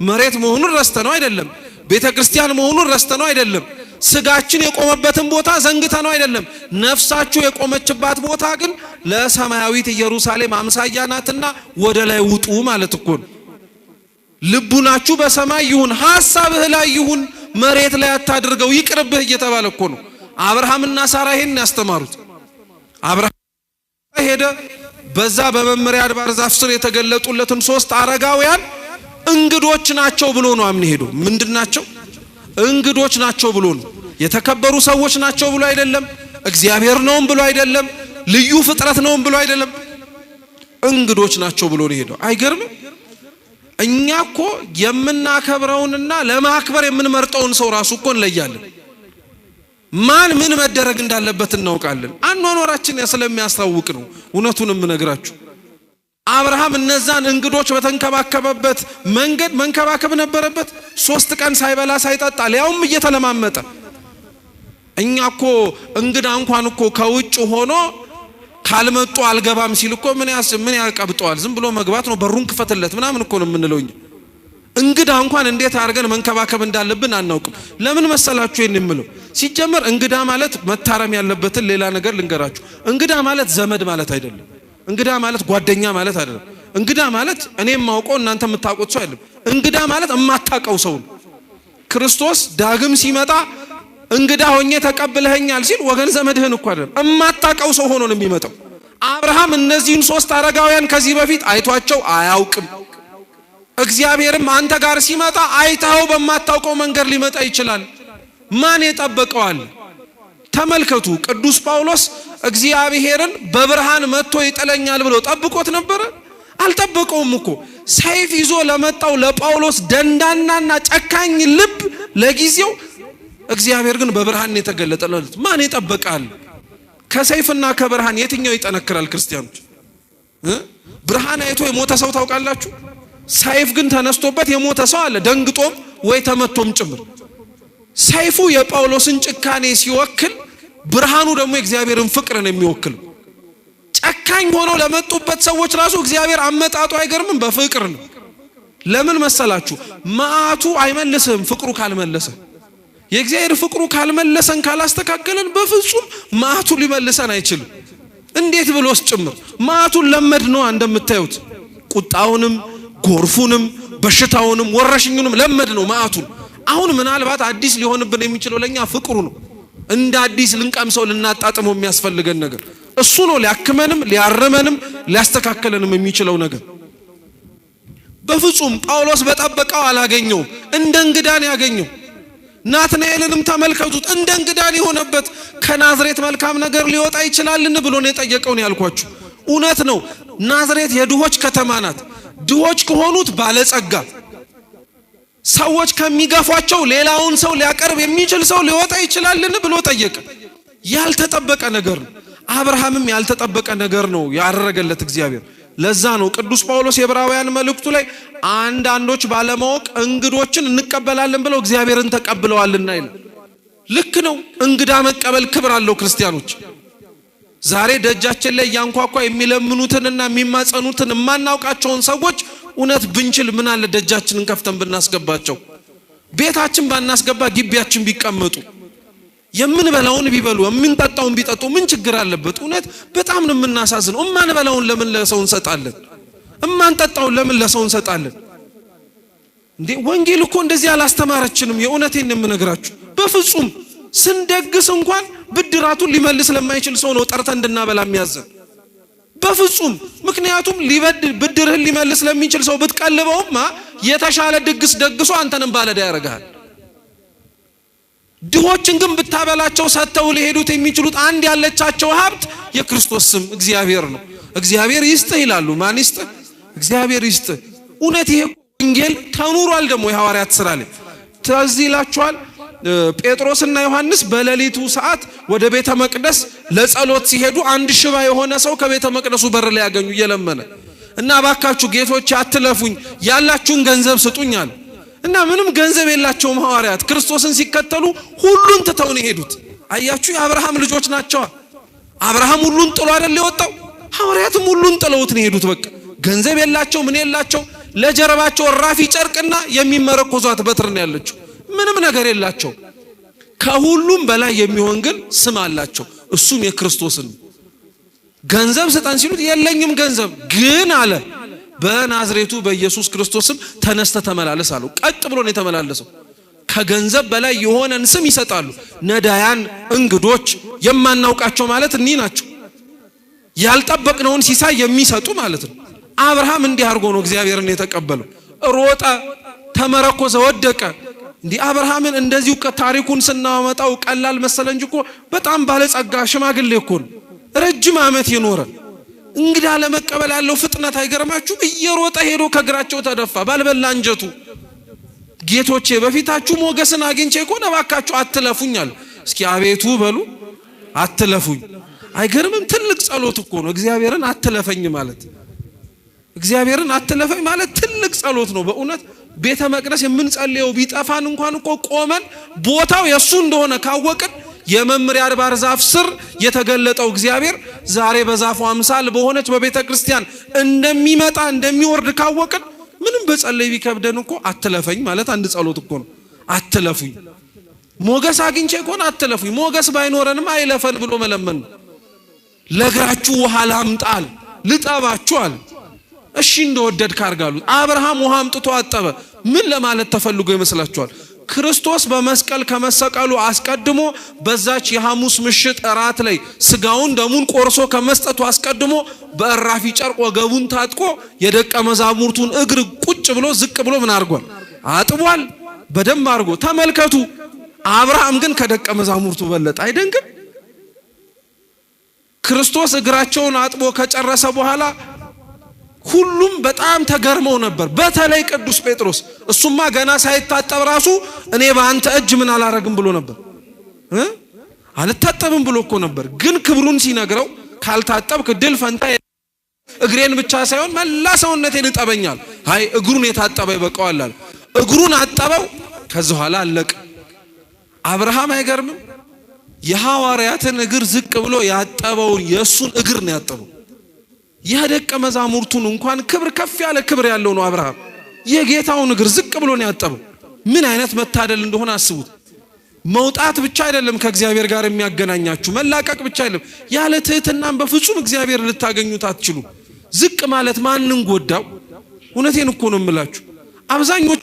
መሬት መሆኑን ረስተነው አይደለም ቤተ ክርስቲያን መሆኑን ረስተነው አይደለም ስጋችን የቆመበትን ቦታ ዘንግተነው አይደለም ነፍሳችሁ የቆመችባት ቦታ ግን ለሰማያዊት ኢየሩሳሌም አምሳያ ናትና ወደ ላይ ውጡ ማለት እኮ ነው ልቡናችሁ በሰማይ ይሁን ሐሳብህ ላይ ይሁን መሬት ላይ አታድርገው ይቅርብህ እየተባለ እኮ ነው አብርሃምና ሳራ ይሄን ያስተማሩት አብርሃም ሄደ በዛ በመምሪያ አድባር ዛፍ ስር የተገለጡለትን ሶስት አረጋውያን እንግዶች ናቸው ብሎ ነው አምን ሄዶ ምንድናቸው እንግዶች ናቸው ብሎ ነው የተከበሩ ሰዎች ናቸው ብሎ አይደለም እግዚአብሔር ነውም ብሎ አይደለም ልዩ ፍጥረት ነውም ብሎ አይደለም እንግዶች ናቸው ብሎ ነው ሄዶ አይገርም እኛኮ የምናከብረውንና ለማክበር የምንመርጠውን ሰው ራሱ እኮ እንለያለን ማን ምን መደረግ እንዳለበት እናውቃለን አኗኗራችን ስለሚያስታውቅ ነው እውነቱንም ነግራችሁ አብርሃም እነዛን እንግዶች በተንከባከበበት መንገድ መንከባከብ ነበረበት 3 ቀን ሳይበላ ሳይጠጣ ሊያውም እየተለማመጠ እኛኮ እንግዳ እንኳን እኮ ከውጭ ሆኖ ካልመጡ አልገባም ሲል እኮ ምን ያቀብጠዋል ዝም ብሎ መግባት ነው በሩን ክፈትለት ምናምን እኮ ነው የምንለውኝ እንግዳ እንኳን እንዴት አድርገን መንከባከብ እንዳለብን አናውቅም ለምን መሰላችሁ የምንለው ሲጀመር እንግዳ ማለት መታረም ያለበትን ሌላ ነገር ልንገራችሁ እንግዳ ማለት ዘመድ ማለት አይደለም እንግዳ ማለት ጓደኛ ማለት አይደለም እንግዳ ማለት እኔም ማውቀው እናንተ የምታውቁት ሰው አይደለም እንግዳ ማለት የማታውቀው ሰው ነው ክርስቶስ ዳግም ሲመጣ እንግዳ ሆኜ ተቀበለኸኛል ሲል ወገን ዘመድህን እኮ አይደለም የማታውቀው ሰው ሆኖ ነው የሚመጣው አብርሃም አብርሃም እነዚህን 3 አረጋውያን ከዚህ በፊት አይቷቸው አያውቅም። እግዚአብሔርም አንተ ጋር ሲመጣ አይታው በማታውቀው መንገድ ሊመጣ ይችላል። ማን ይጠበቀዋል? ተመልከቱ፣ ቅዱስ ጳውሎስ እግዚአብሔርን በብርሃን መጥቶ ይጥለኛል ብሎ ጠብቆት ነበር? አልጠበቀውም እኮ። ሰይፍ ይዞ ለመጣው ለጳውሎስ ደንዳናና ጨካኝ ልብ ለጊዜው እግዚአብሔር ግን በብርሃን የተገለጠለት። ማን ይጠበቃል? ከሰይፍና ከብርሃን የትኛው ይጠነክራል? ክርስቲያኖች ብርሃን አይቶ የሞተ ሰው ታውቃላችሁ? ሰይፍ ግን ተነስቶበት የሞተ ሰው አለ፣ ደንግጦም ወይ ተመቶም ጭምር። ሰይፉ የጳውሎስን ጭካኔ ሲወክል፣ ብርሃኑ ደግሞ የእግዚአብሔርን ፍቅር ነው የሚወክል። ጨካኝ ሆነው ለመጡበት ሰዎች ራሱ እግዚአብሔር አመጣጡ አይገርምም? በፍቅር ነው። ለምን መሰላችሁ? መዓቱ አይመልስም ፍቅሩ ካልመለሰ። የእግዚአብሔር ፍቅሩ ካልመለሰን ካላስተካከለን በፍጹም መዓቱ ሊመልሰን አይችልም። እንዴት ብሎስ ጭምር መዓቱን ለመድ ነው። እንደምታዩት ቁጣውንም ጎርፉንም በሽታውንም ወረሽኙንም ለመድ ነው መዓቱን። አሁን ምናልባት አዲስ ሊሆንብን የሚችለው ለኛ ፍቅሩ ነው። እንደ አዲስ ልንቀምሰው ልናጣጥመው የሚያስፈልገን ነገር እሱ ነው። ሊያክመንም ሊያረመንም ሊያስተካከለንም የሚችለው ነገር። በፍጹም ጳውሎስ በጠበቀው አላገኘው፣ እንደ እንግዳን ያገኘው። ናትናኤልንም ተመልከቱት፣ እንደ እንግዳን የሆነበት ከናዝሬት መልካም ነገር ሊወጣ ይችላልን ብሎ ነው የጠየቀው። ነው ያልኳችሁ፣ እውነት ነው። ናዝሬት የድሆች ከተማ ናት። ድሆች ከሆኑት ባለጸጋ፣ ሰዎች ከሚገፏቸው ሌላውን ሰው ሊያቀርብ የሚችል ሰው ሊወጣ ይችላልን ብሎ ጠየቀ። ያልተጠበቀ ነገር ነው። አብርሃምም ያልተጠበቀ ነገር ነው ያደረገለት እግዚአብሔር። ለዛ ነው ቅዱስ ጳውሎስ የዕብራውያን መልእክቱ ላይ አንዳንዶች ባለማወቅ እንግዶችን እንቀበላለን ብለው እግዚአብሔርን ተቀብለዋልና ይላል። ልክ ነው። እንግዳ መቀበል ክብር አለው። ክርስቲያኖች ዛሬ ደጃችን ላይ ያንኳኳ የሚለምኑትንና የሚማጸኑትን የማናውቃቸውን ሰዎች እውነት ብንችል ምን አለ ደጃችንን ከፍተን ብናስገባቸው። ቤታችን ባናስገባ ግቢያችን ቢቀመጡ፣ የምንበላውን ቢበሉ የምንጠጣውን ቢጠጡ ምን ችግር አለበት? እውነት በጣም ነው የምናሳዝነው። እማንበላውን ለምን ለሰው እንሰጣለን? እማንጠጣውን ለምን ለሰው እንሰጣለን? እንዴ ወንጌል እኮ እንደዚህ አላስተማረችንም። የእውነቴን ነው የምነግራችሁ። በፍጹም ስንደግስ እንኳን ብድራቱን ሊመልስ ለማይችል ሰው ነው ጠርተን እንድናበላ የሚያዘን። በፍጹም ምክንያቱም ብድርህን ሊመልስ ለሚችል ሰው ብትቀልበውማ የተሻለ ድግስ ደግሶ አንተንም ባለዳ ያደርጋል። ድሆችን ግን ብታበላቸው ሰጥተው ሊሄዱት የሚችሉት አንድ ያለቻቸው ሀብት የክርስቶስ ስም እግዚአብሔር ነው። እግዚአብሔር ይስጥህ ይላሉ። ማን ይስጥህ? እግዚአብሔር ይስጥህ። እውነት ይሄ ወንጌል ተኑሯል። ደግሞ የሐዋርያት ሥራ ላይ ትዝ ይላችኋል። ጴጥሮስና ዮሐንስ በሌሊቱ ሰዓት ወደ ቤተ መቅደስ ለጸሎት ሲሄዱ አንድ ሽባ የሆነ ሰው ከቤተ መቅደሱ በር ላይ ያገኙ እየለመነ እና እባካችሁ ጌቶች አትለፉኝ፣ ያላችሁን ገንዘብ ስጡኝ አለ። እና ምንም ገንዘብ የላቸውም ሐዋርያት። ክርስቶስን ሲከተሉ ሁሉን ትተው ነው የሄዱት። አያችሁ፣ የአብርሃም ልጆች ናቸው። አብርሃም ሁሉን ጥሎ አይደል የወጣው? ሐዋርያትም ሁሉን ጥለውት ነው የሄዱት። በቃ ገንዘብ የላቸው ምን የላቸው፣ ለጀርባቸው ራፊ ጨርቅና የሚመረኮዟት በትር ነው ያለችው። ምንም ነገር የላቸው። ከሁሉም በላይ የሚሆን ግን ስም አላቸው። እሱም የክርስቶስን። ገንዘብ ስጠን ሲሉት የለኝም ገንዘብ ግን አለ በናዝሬቱ በኢየሱስ ክርስቶስም ተነስተ ተመላለስ አለው። ቀጥ ብሎ ነው የተመላለሰው። ከገንዘብ በላይ የሆነን ስም ይሰጣሉ። ነዳያን፣ እንግዶች፣ የማናውቃቸው ማለት እኒህ ናቸው። ያልጠበቅነውን ሲሳይ የሚሰጡ ማለት ነው። አብርሃም እንዲህ አድርጎ ነው እግዚአብሔርን የተቀበለው። ሮጠ፣ ተመረኮዘ፣ ወደቀ። እንዲህ አብርሃምን እንደዚሁ ታሪኩን ስናመጣው ቀላል መሰለ እንጂ እኮ በጣም ባለጸጋ ሽማግሌ እኮ ነው። ረጅም ዓመት የኖረ እንግዳ ለመቀበል ያለው ፍጥነት አይገርማችሁ? እየሮጠ ሄዶ ከግራቸው ተደፋ ባልበላ አንጀቱ። ጌቶቼ በፊታችሁ ሞገስን አግኝቼ ከሆነ እባካችሁ አትለፉኝ አለ። እስኪ አቤቱ በሉ፣ አትለፉኝ። አይገርምም? ትልቅ ጸሎት እኮ ነው እግዚአብሔርን አትለፈኝ ማለት። እግዚአብሔርን አትለፈኝ ማለት ትልቅ ጸሎት ነው በእውነት። ቤተ መቅደስ የምንጸልየው ቢጠፋን እንኳን እኮ ቆመን ቦታው የሱ እንደሆነ ካወቅን የመምሪያ አድባር ዛፍ ስር የተገለጠው እግዚአብሔር ዛሬ በዛፉ አምሳል በሆነች በቤተ ክርስቲያን እንደሚመጣ እንደሚወርድ ካወቅን ምንም በጸለይ ቢከብደን እኮ አትለፈኝ ማለት አንድ ጸሎት እኮ ነው። አትለፉኝ። ሞገስ አግኝቼ ከሆነ አትለፉኝ። ሞገስ ባይኖረንም አይለፈን ብሎ መለመን ነው። ለእግራችሁ ውሃ ላምጣል ልጠባችኋል። እሺ እንደወደድ ካርጋሉት። አብርሃም ውሃ አምጥቶ አጠበ። ምን ለማለት ተፈልጎ ይመስላችኋል? ክርስቶስ በመስቀል ከመሰቀሉ አስቀድሞ በዛች የሐሙስ ምሽት እራት ላይ ስጋውን ደሙን ቆርሶ ከመስጠቱ አስቀድሞ በእራፊ ጨርቅ ወገቡን ታጥቆ የደቀ መዛሙርቱን እግር ቁጭ ብሎ ዝቅ ብሎ ምን አርጓል? አጥቧል። በደም አርጎ ተመልከቱ። አብርሃም ግን ከደቀ መዛሙርቱ በለጠ። አይደንግም? ክርስቶስ እግራቸውን አጥቦ ከጨረሰ በኋላ ሁሉም በጣም ተገርመው ነበር። በተለይ ቅዱስ ጴጥሮስ እሱማ ገና ሳይታጠብ ራሱ እኔ በአንተ እጅ ምን አላረግም ብሎ ነበር። አልታጠብም ብሎ እኮ ነበር። ግን ክብሩን ሲነግረው ካልታጠብክ ድል ፈንታ እግሬን ብቻ ሳይሆን መላ ሰውነቴን እጠበኛል። አይ እግሩን የታጠበ ይበቃዋል አለ። እግሩን አጠበው። ከዚህ በኋላ አለቀ። አብርሃም አይገርምም? የሐዋርያትን እግር ዝቅ ብሎ ያጠበውን የሱን እግር ነው ያጠበው። የደቀ መዛሙርቱን እንኳን ክብር ከፍ ያለ ክብር ያለው ነው አብርሃም። የጌታውን እግር ዝቅ ብሎ ነው ያጠበው። ምን አይነት መታደል እንደሆነ አስቡት። መውጣት ብቻ አይደለም ከእግዚአብሔር ጋር የሚያገናኛችሁ፣ መላቀቅ ብቻ አይደለም። ያለ ትህትናም በፍጹም እግዚአብሔር ልታገኙት አትችሉ። ዝቅ ማለት ማንን ጎዳው? እውነቴን እኮ ነው የምላችሁ። አብዛኞቹ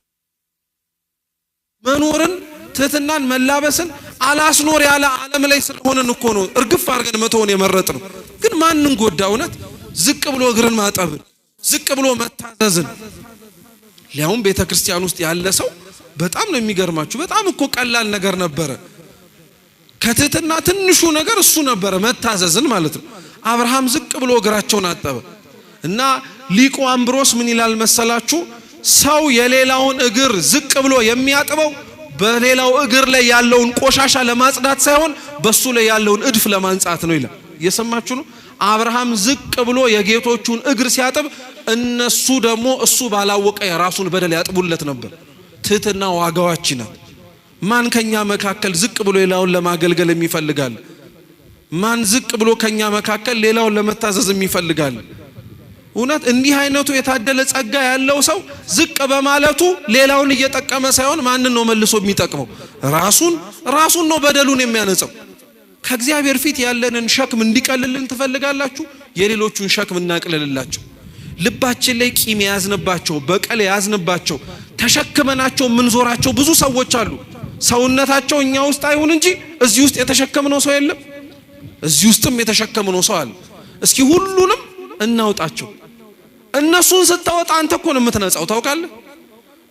መኖርን ትህትናን መላበስን አላስኖር ያለ ዓለም ላይ ስለሆነን እኮ ነው እርግፍ አድርገን መተውን የመረጥነው። ግን ማንን ጎዳ? እውነት ዝቅ ብሎ እግርን ማጠብን፣ ዝቅ ብሎ መታዘዝን። ሊያውም ቤተክርስቲያን ውስጥ ያለ ሰው በጣም ነው የሚገርማችሁ። በጣም እኮ ቀላል ነገር ነበረ። ከትህትና ትንሹ ነገር እሱ ነበረ፣ መታዘዝን ማለት ነው። አብርሃም ዝቅ ብሎ እግራቸውን አጠበ እና ሊቁ አምብሮስ ምን ይላል መሰላችሁ? ሰው የሌላውን እግር ዝቅ ብሎ የሚያጥበው በሌላው እግር ላይ ያለውን ቆሻሻ ለማጽዳት ሳይሆን በሱ ላይ ያለውን እድፍ ለማንጻት ነው ይላል። እየሰማችሁ ነው? አብርሃም ዝቅ ብሎ የጌቶቹን እግር ሲያጥብ እነሱ ደግሞ እሱ ባላወቀ የራሱን በደል ያጥቡለት ነበር። ትህትና ዋጋዋች ናት። ማን ከኛ መካከል ዝቅ ብሎ ሌላውን ለማገልገል የሚፈልጋል? ማን ዝቅ ብሎ ከኛ መካከል ሌላውን ለመታዘዝ የሚፈልጋል? እውነት እንዲህ አይነቱ የታደለ ጸጋ ያለው ሰው ዝቅ በማለቱ ሌላውን እየጠቀመ ሳይሆን ማንን ነው መልሶ የሚጠቅመው? ራሱን ነው በደሉን የሚያነጻው። ከእግዚአብሔር ፊት ያለንን ሸክም እንዲቀልልን ትፈልጋላችሁ? የሌሎቹን ሸክም እናቅልልላቸው። ልባችን ላይ ቂም ያዝንባቸው፣ በቀል ያዝንባቸው፣ ተሸክመናቸው ምንዞራቸው ብዙ ሰዎች አሉ። ሰውነታቸው እኛ ውስጥ አይሁን እንጂ እዚህ ውስጥ የተሸከምነው ሰው የለም? እዚህ ውስጥም የተሸከምነው ሰው አለ። እስኪ ሁሉንም እናውጣቸው። እነሱን ስታወጣ አንተ እኮ ነው የምትነጻው፣ ታውቃለህ?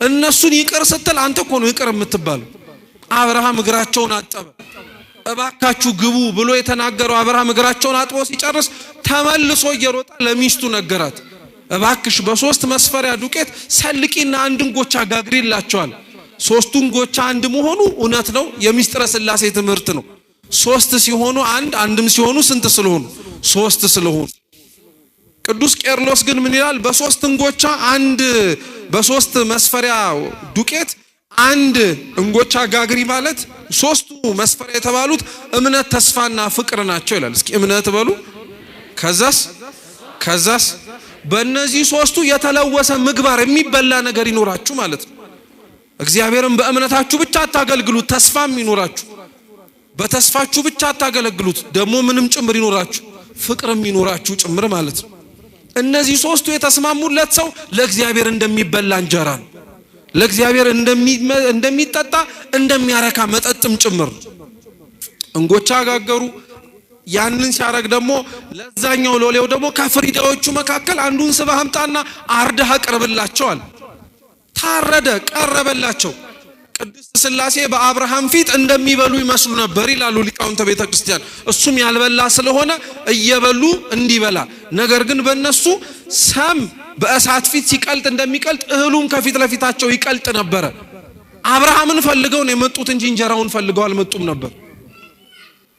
እነሱን ይቅር ስትል አንተ እኮ ነው ይቅር የምትባለው። አብርሃም እግራቸውን አጠበ። እባካችሁ ግቡ ብሎ የተናገረው አብርሃም እግራቸውን አጥቦ ሲጨርስ ተመልሶ እየሮጠ ለሚስቱ ነገራት። እባክሽ በሶስት መስፈሪያ ዱቄት ሰልቂና አንድ እንጎቻ ጋግሪላቸዋል። ሶስቱን ጎቻ አንድ መሆኑ እውነት ነው፣ የምስጢረ ሥላሴ ትምህርት ነው። ሶስት ሲሆኑ አንድም ሲሆኑ ስንት ስለሆኑ? ሶስት ስለሆኑ። ቅዱስ ቄርሎስ ግን ምን ይላል? በሶስት እንጎቻ አንድ በሶስት መስፈሪያ ዱቄት አንድ እንጎቻ ጋግሪ ማለት ሶስቱ መስፈሪያ የተባሉት እምነት፣ ተስፋና ፍቅር ናቸው ይላል። እስኪ እምነት በሉ። ከዛስ በእነዚህ ሶስቱ የተለወሰ ምግባር የሚበላ ነገር ይኖራችሁ ማለት ነው። እግዚአብሔርን በእምነታችሁ ብቻ አታገልግሉት፣ ተስፋም ይኖራችሁ። በተስፋችሁ ብቻ አታገለግሉት፣ ደግሞ ምንም ጭምር ይኖራችሁ፣ ፍቅርም ይኖራችሁ ጭምር ማለት ነው። እነዚህ ሶስቱ የተስማሙለት ሰው ለእግዚአብሔር እንደሚበላ እንጀራ ነው። ለእግዚአብሔር እንደሚጠጣ እንደሚያረካ መጠጥም ጭምር። እንጎቻ ጋገሩ። ያንን ሲያረግ ደግሞ ለዛኛው ሎሌው ደግሞ ከፍሪዳዎቹ መካከል አንዱን ስበህ አምጣና አርደህ አቅርብላቸዋል። ታረደ፣ ቀረበላቸው። ቅድስት ሥላሴ በአብርሃም ፊት እንደሚበሉ ይመስሉ ነበር ይላሉ ሊቃውንተ ቤተ ክርስቲያን። እሱም ያልበላ ስለሆነ እየበሉ እንዲበላ፣ ነገር ግን በእነሱ ሰም በእሳት ፊት ሲቀልጥ እንደሚቀልጥ እህሉም ከፊት ለፊታቸው ይቀልጥ ነበረ። አብርሃምን ፈልገው ነው የመጡት እንጂ እንጀራውን ፈልገው አልመጡም ነበር።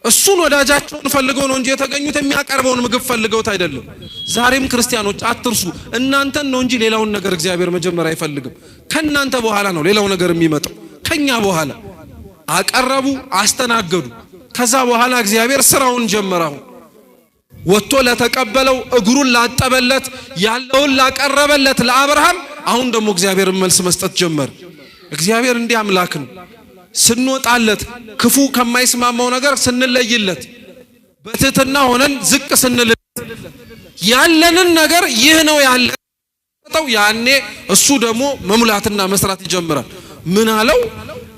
እሱን ወዳጃቸውን ፈልገው ነው እንጂ የተገኙት የሚያቀርበውን ምግብ ፈልገውት አይደለም። ዛሬም ክርስቲያኖች አትርሱ፣ እናንተን ነው እንጂ ሌላውን ነገር እግዚአብሔር መጀመሪያ አይፈልግም። ከናንተ በኋላ ነው ሌላው ነገር የሚመጣው። ከኛ በኋላ አቀረቡ፣ አስተናገዱ። ከዛ በኋላ እግዚአብሔር ስራውን ጀመረው። ወጥቶ ለተቀበለው እግሩን ላጠበለት ያለውን ላቀረበለት ለአብርሃም አሁን ደግሞ እግዚአብሔር መልስ መስጠት ጀመረ። እግዚአብሔር እንዲህ አምላክ ነው። ስንወጣለት ክፉ ከማይስማማው ነገር ስንለይለት በትህትና ሆነን ዝቅ ስንልለት ያለንን ነገር ይህ ነው ያለው ያኔ እሱ ደግሞ መሙላትና መስራት ይጀምራል። ምን አለው?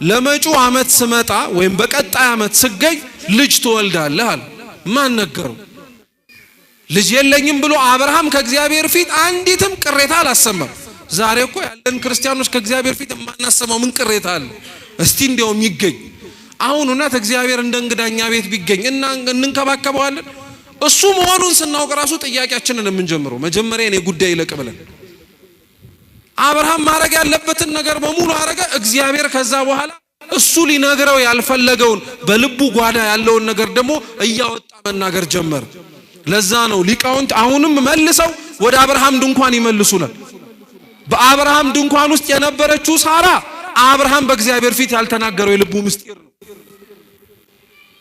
ለመጪው ዓመት ስመጣ ወይም በቀጣይ ዓመት ስገኝ ልጅ ትወልዳለህ አለ። ማን ነገረው? ልጅ የለኝም ብሎ አብርሃም ከእግዚአብሔር ፊት አንዲትም ቅሬታ አላሰማም። ዛሬ እኮ ያለን ክርስቲያኖች ከእግዚአብሔር ፊት የማናሰማው ምን ቅሬታ አለ? እስቲ እንዲያውም ይገኝ። አሁን እውነት እግዚአብሔር እንደ እንግዳኛ ቤት ቢገኝ እና እንንከባከበዋለን? እሱ መሆኑን ስናውቅ ራሱ ጥያቄያችንን የምንጀምረው መጀመሪያ እኔ ጉዳይ ይለቅ ብለን። አብርሃም ማድረግ ያለበትን ነገር በሙሉ አረገ። እግዚአብሔር ከዛ በኋላ እሱ ሊነግረው ያልፈለገውን በልቡ ጓዳ ያለውን ነገር ደግሞ እያወጣ መናገር ጀመረ። ለዛ ነው ሊቃውንት አሁንም መልሰው ወደ አብርሃም ድንኳን ይመልሱናል። በአብርሃም ድንኳን ውስጥ የነበረችው ሳራ አብርሃም በእግዚአብሔር ፊት ያልተናገረው የልቡ ምስጢር ነው።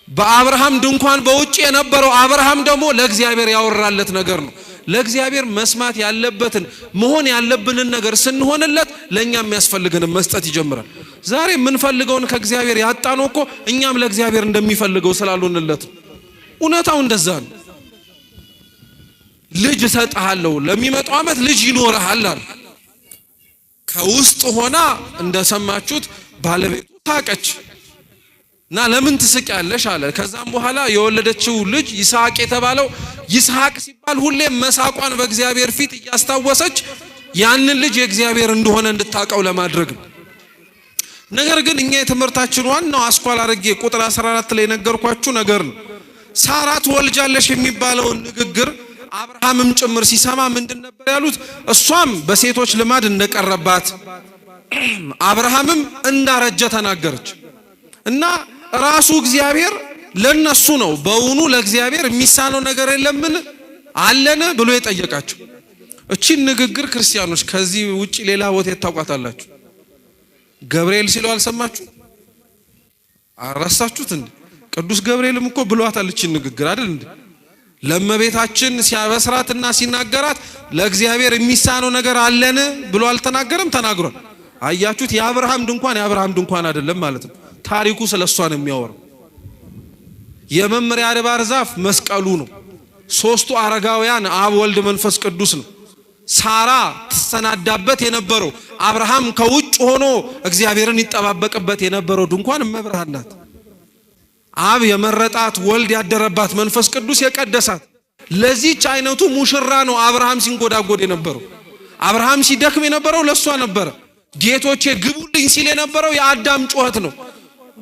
በአብርሃም ድንኳን በውጭ የነበረው አብርሃም ደግሞ ለእግዚአብሔር ያወራለት ነገር ነው። ለእግዚአብሔር መስማት ያለበትን መሆን ያለብንን ነገር ስንሆንለት ለኛ የሚያስፈልገንን መስጠት ይጀምራል። ዛሬ የምንፈልገውን ከእግዚአብሔር ያጣነው እኮ እኛም ለእግዚአብሔር እንደሚፈልገው ስላልሆንለት። እውነታው እንደዛ ነው። ልጅ እሰጥሃለሁ፣ ለሚመጣው ዓመት ልጅ ይኖርሃል አለ። ከውስጥ ሆና እንደሰማችሁት ባለቤቱ ታቀች እና ለምን ትስቂያለሽ አለ። ከዛም በኋላ የወለደችው ልጅ ይስሐቅ የተባለው ይስሐቅ ሲባል ሁሌም መሳቋን በእግዚአብሔር ፊት እያስታወሰች ያንን ልጅ የእግዚአብሔር እንደሆነ እንድታቀው ለማድረግ ነው። ነገር ግን እኛ የትምህርታችን ዋናው አስኳል አድርጌ ቁጥር 14 ላይ ነገርኳችሁ ነገር ነው። ሳራ ትወልጃለሽ የሚባለውን ንግግር አብርሃምም ጭምር ሲሰማ ምንድን ነበር ያሉት? እሷም በሴቶች ልማድ እንደቀረባት አብርሃምም እንዳረጀ ተናገረች። እና ራሱ እግዚአብሔር ለነሱ ነው በእውኑ ለእግዚአብሔር የሚሳነው ነገር የለምን አለን ብሎ የጠየቃቸው። እቺን ንግግር ክርስቲያኖች ከዚህ ውጪ ሌላ ቦታ ታውቃታላችሁ? ገብርኤል ሲለው አልሰማችሁ? አረሳችሁት እንዴ? ቅዱስ ገብርኤልም እኮ ብሏታል እቺን ንግግር አይደል እንዴ? ለእመቤታችን ሲያበስራትና ሲናገራት ለእግዚአብሔር የሚሳነው ነገር አለን ብሎ አልተናገረም? ተናግሯል። አያችሁት? የአብርሃም ድንኳን አይደለም ማለት ነው። ታሪኩ ስለሷ ነው የሚያወራው። የመምሪያ አድባር ዛፍ መስቀሉ ነው። ሶስቱ አረጋውያን አብ ወልድ መንፈስ ቅዱስ ነው። ሳራ ተሰናዳበት የነበረው አብርሃም ከውጭ ሆኖ እግዚአብሔርን ይጠባበቅበት የነበረው ድንኳን እመብርሃን ናት። አብ የመረጣት ወልድ ያደረባት መንፈስ ቅዱስ የቀደሳት ለዚህች አይነቱ ሙሽራ ነው አብርሃም ሲንጎዳጎድ የነበረው። አብርሃም ሲደክም የነበረው ለሷ ነበረ። ጌቶቼ ግቡልኝ ሲል የነበረው የአዳም ጩኸት ነው።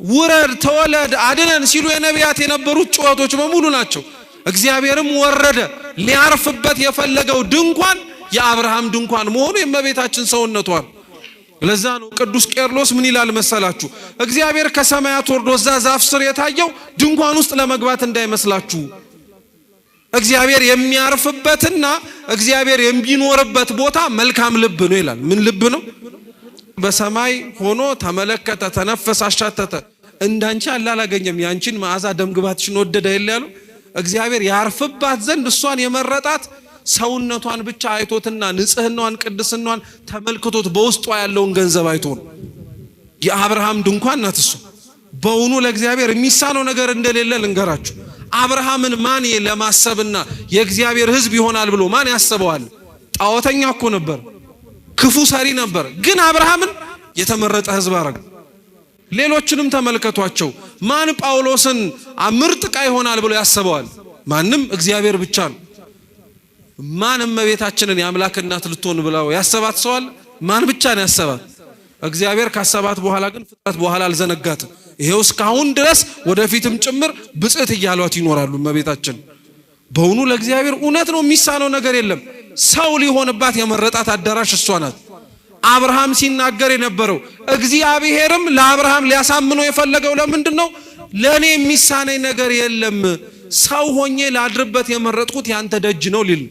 ውረድ ተወለድ አድነን ሲሉ የነቢያት የነበሩት ጩኸቶች በሙሉ ናቸው። እግዚአብሔርም ወረደ። ሊያርፍበት የፈለገው ድንኳን የአብርሃም ድንኳን መሆኑ የእመቤታችን ሰውነቷ ነው። ለዛ ነው ቅዱስ ቄርሎስ ምን ይላል መሰላችሁ? እግዚአብሔር ከሰማያት ወርዶ እዛ ዛፍ ስር የታየው ድንኳን ውስጥ ለመግባት እንዳይመስላችሁ። እግዚአብሔር የሚያርፍበትና እግዚአብሔር የሚኖርበት ቦታ መልካም ልብ ነው ይላል። ምን ልብ ነው? በሰማይ ሆኖ ተመለከተ፣ ተነፈሰ፣ አሻተተ። እንዳንቺ አላገኘም። ያንቺን መዓዛ ደምግባትሽን ወደደ ይላሉ። እግዚአብሔር ያርፍባት ዘንድ እሷን የመረጣት ሰውነቷን ብቻ አይቶትና ንጽህናዋን ቅድስናዋን ተመልክቶት በውስጧ ያለውን ገንዘብ አይቶ ነው። የአብርሃም ድንኳን ናት እሱ። በእውኑ ለእግዚአብሔር የሚሳነው ነገር እንደሌለ ልንገራችሁ። አብርሃምን ማን ለማሰብና የእግዚአብሔር ሕዝብ ይሆናል ብሎ ማን ያስበዋል? ጣዖተኛ እኮ ነበር፣ ክፉ ሰሪ ነበር። ግን አብርሃምን የተመረጠ ሕዝብ አረገ። ሌሎችንም ተመልከቷቸው። ማን ጳውሎስን ምርጥ ዕቃ ይሆናል ብሎ ያስበዋል? ማንም፣ እግዚአብሔር ብቻ ነው። ማን እመቤታችንን የአምላክ እናት ልትሆን ብለው ያሰባት ሰዋል? ማን ብቻ ነው ያሰባት? እግዚአብሔር ካሰባት በኋላ ግን ፍጥረት በኋላ አልዘነጋትም። ይሄው እስካሁን ድረስ ወደፊትም ጭምር ብጽዕት እያሏት ይኖራሉ እመቤታችን። በእውኑ ለእግዚአብሔር እውነት ነው የሚሳነው ነገር የለም። ሰው ሊሆንባት የመረጣት አዳራሽ እሷ ናት። አብርሃም ሲናገር የነበረው እግዚአብሔርም ለአብርሃም ሊያሳምነው የፈለገው ለምንድን ነው? ለኔ የሚሳነኝ ነገር የለም፣ ሰው ሆኜ ላድርበት የመረጥኩት ያንተ ደጅ ነው ሊል።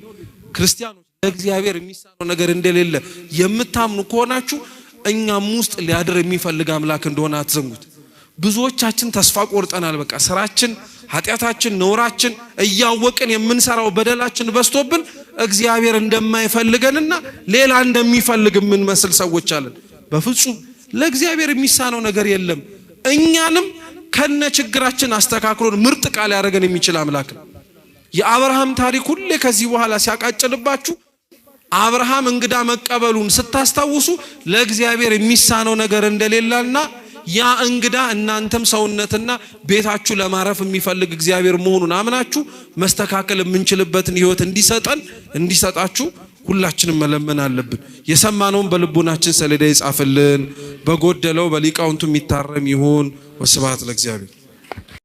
ክርስቲያኖች ለእግዚአብሔር የሚሳነው ነገር እንደሌለ የምታምኑ ከሆናችሁ እኛም ውስጥ ሊያድር የሚፈልግ አምላክ እንደሆነ አትዘንጉት። ብዙዎቻችን ተስፋ ቆርጠናል። በቃ ስራችን፣ ኃጢአታችን፣ ነውራችን እያወቅን የምንሰራው በደላችን በስቶብን እግዚአብሔር እንደማይፈልገንና ሌላ እንደሚፈልግ የምንመስል ሰዎች አለን። በፍጹም ለእግዚአብሔር የሚሳነው ነገር የለም። እኛንም ከነ ችግራችን አስተካክሎን ምርጥ ቃል ያደረገን የሚችል አምላክ ነው። የአብርሃም ታሪክ ሁሌ ከዚህ በኋላ ሲያቃጭልባችሁ አብርሃም እንግዳ መቀበሉን ስታስታውሱ ለእግዚአብሔር የሚሳነው ነገር እንደሌለና ያ እንግዳ እናንተም ሰውነትና ቤታችሁ ለማረፍ የሚፈልግ እግዚአብሔር መሆኑን አምናችሁ መስተካከል የምንችልበትን ህይወት እንዲሰጣችሁ ሁላችንም መለመን አለብን። የሰማነውን በልቦናችን ሰሌዳ ይጻፍልን፣ በጎደለው በሊቃውንቱ የሚታረም ይሁን። ወስብሐት ለእግዚአብሔር።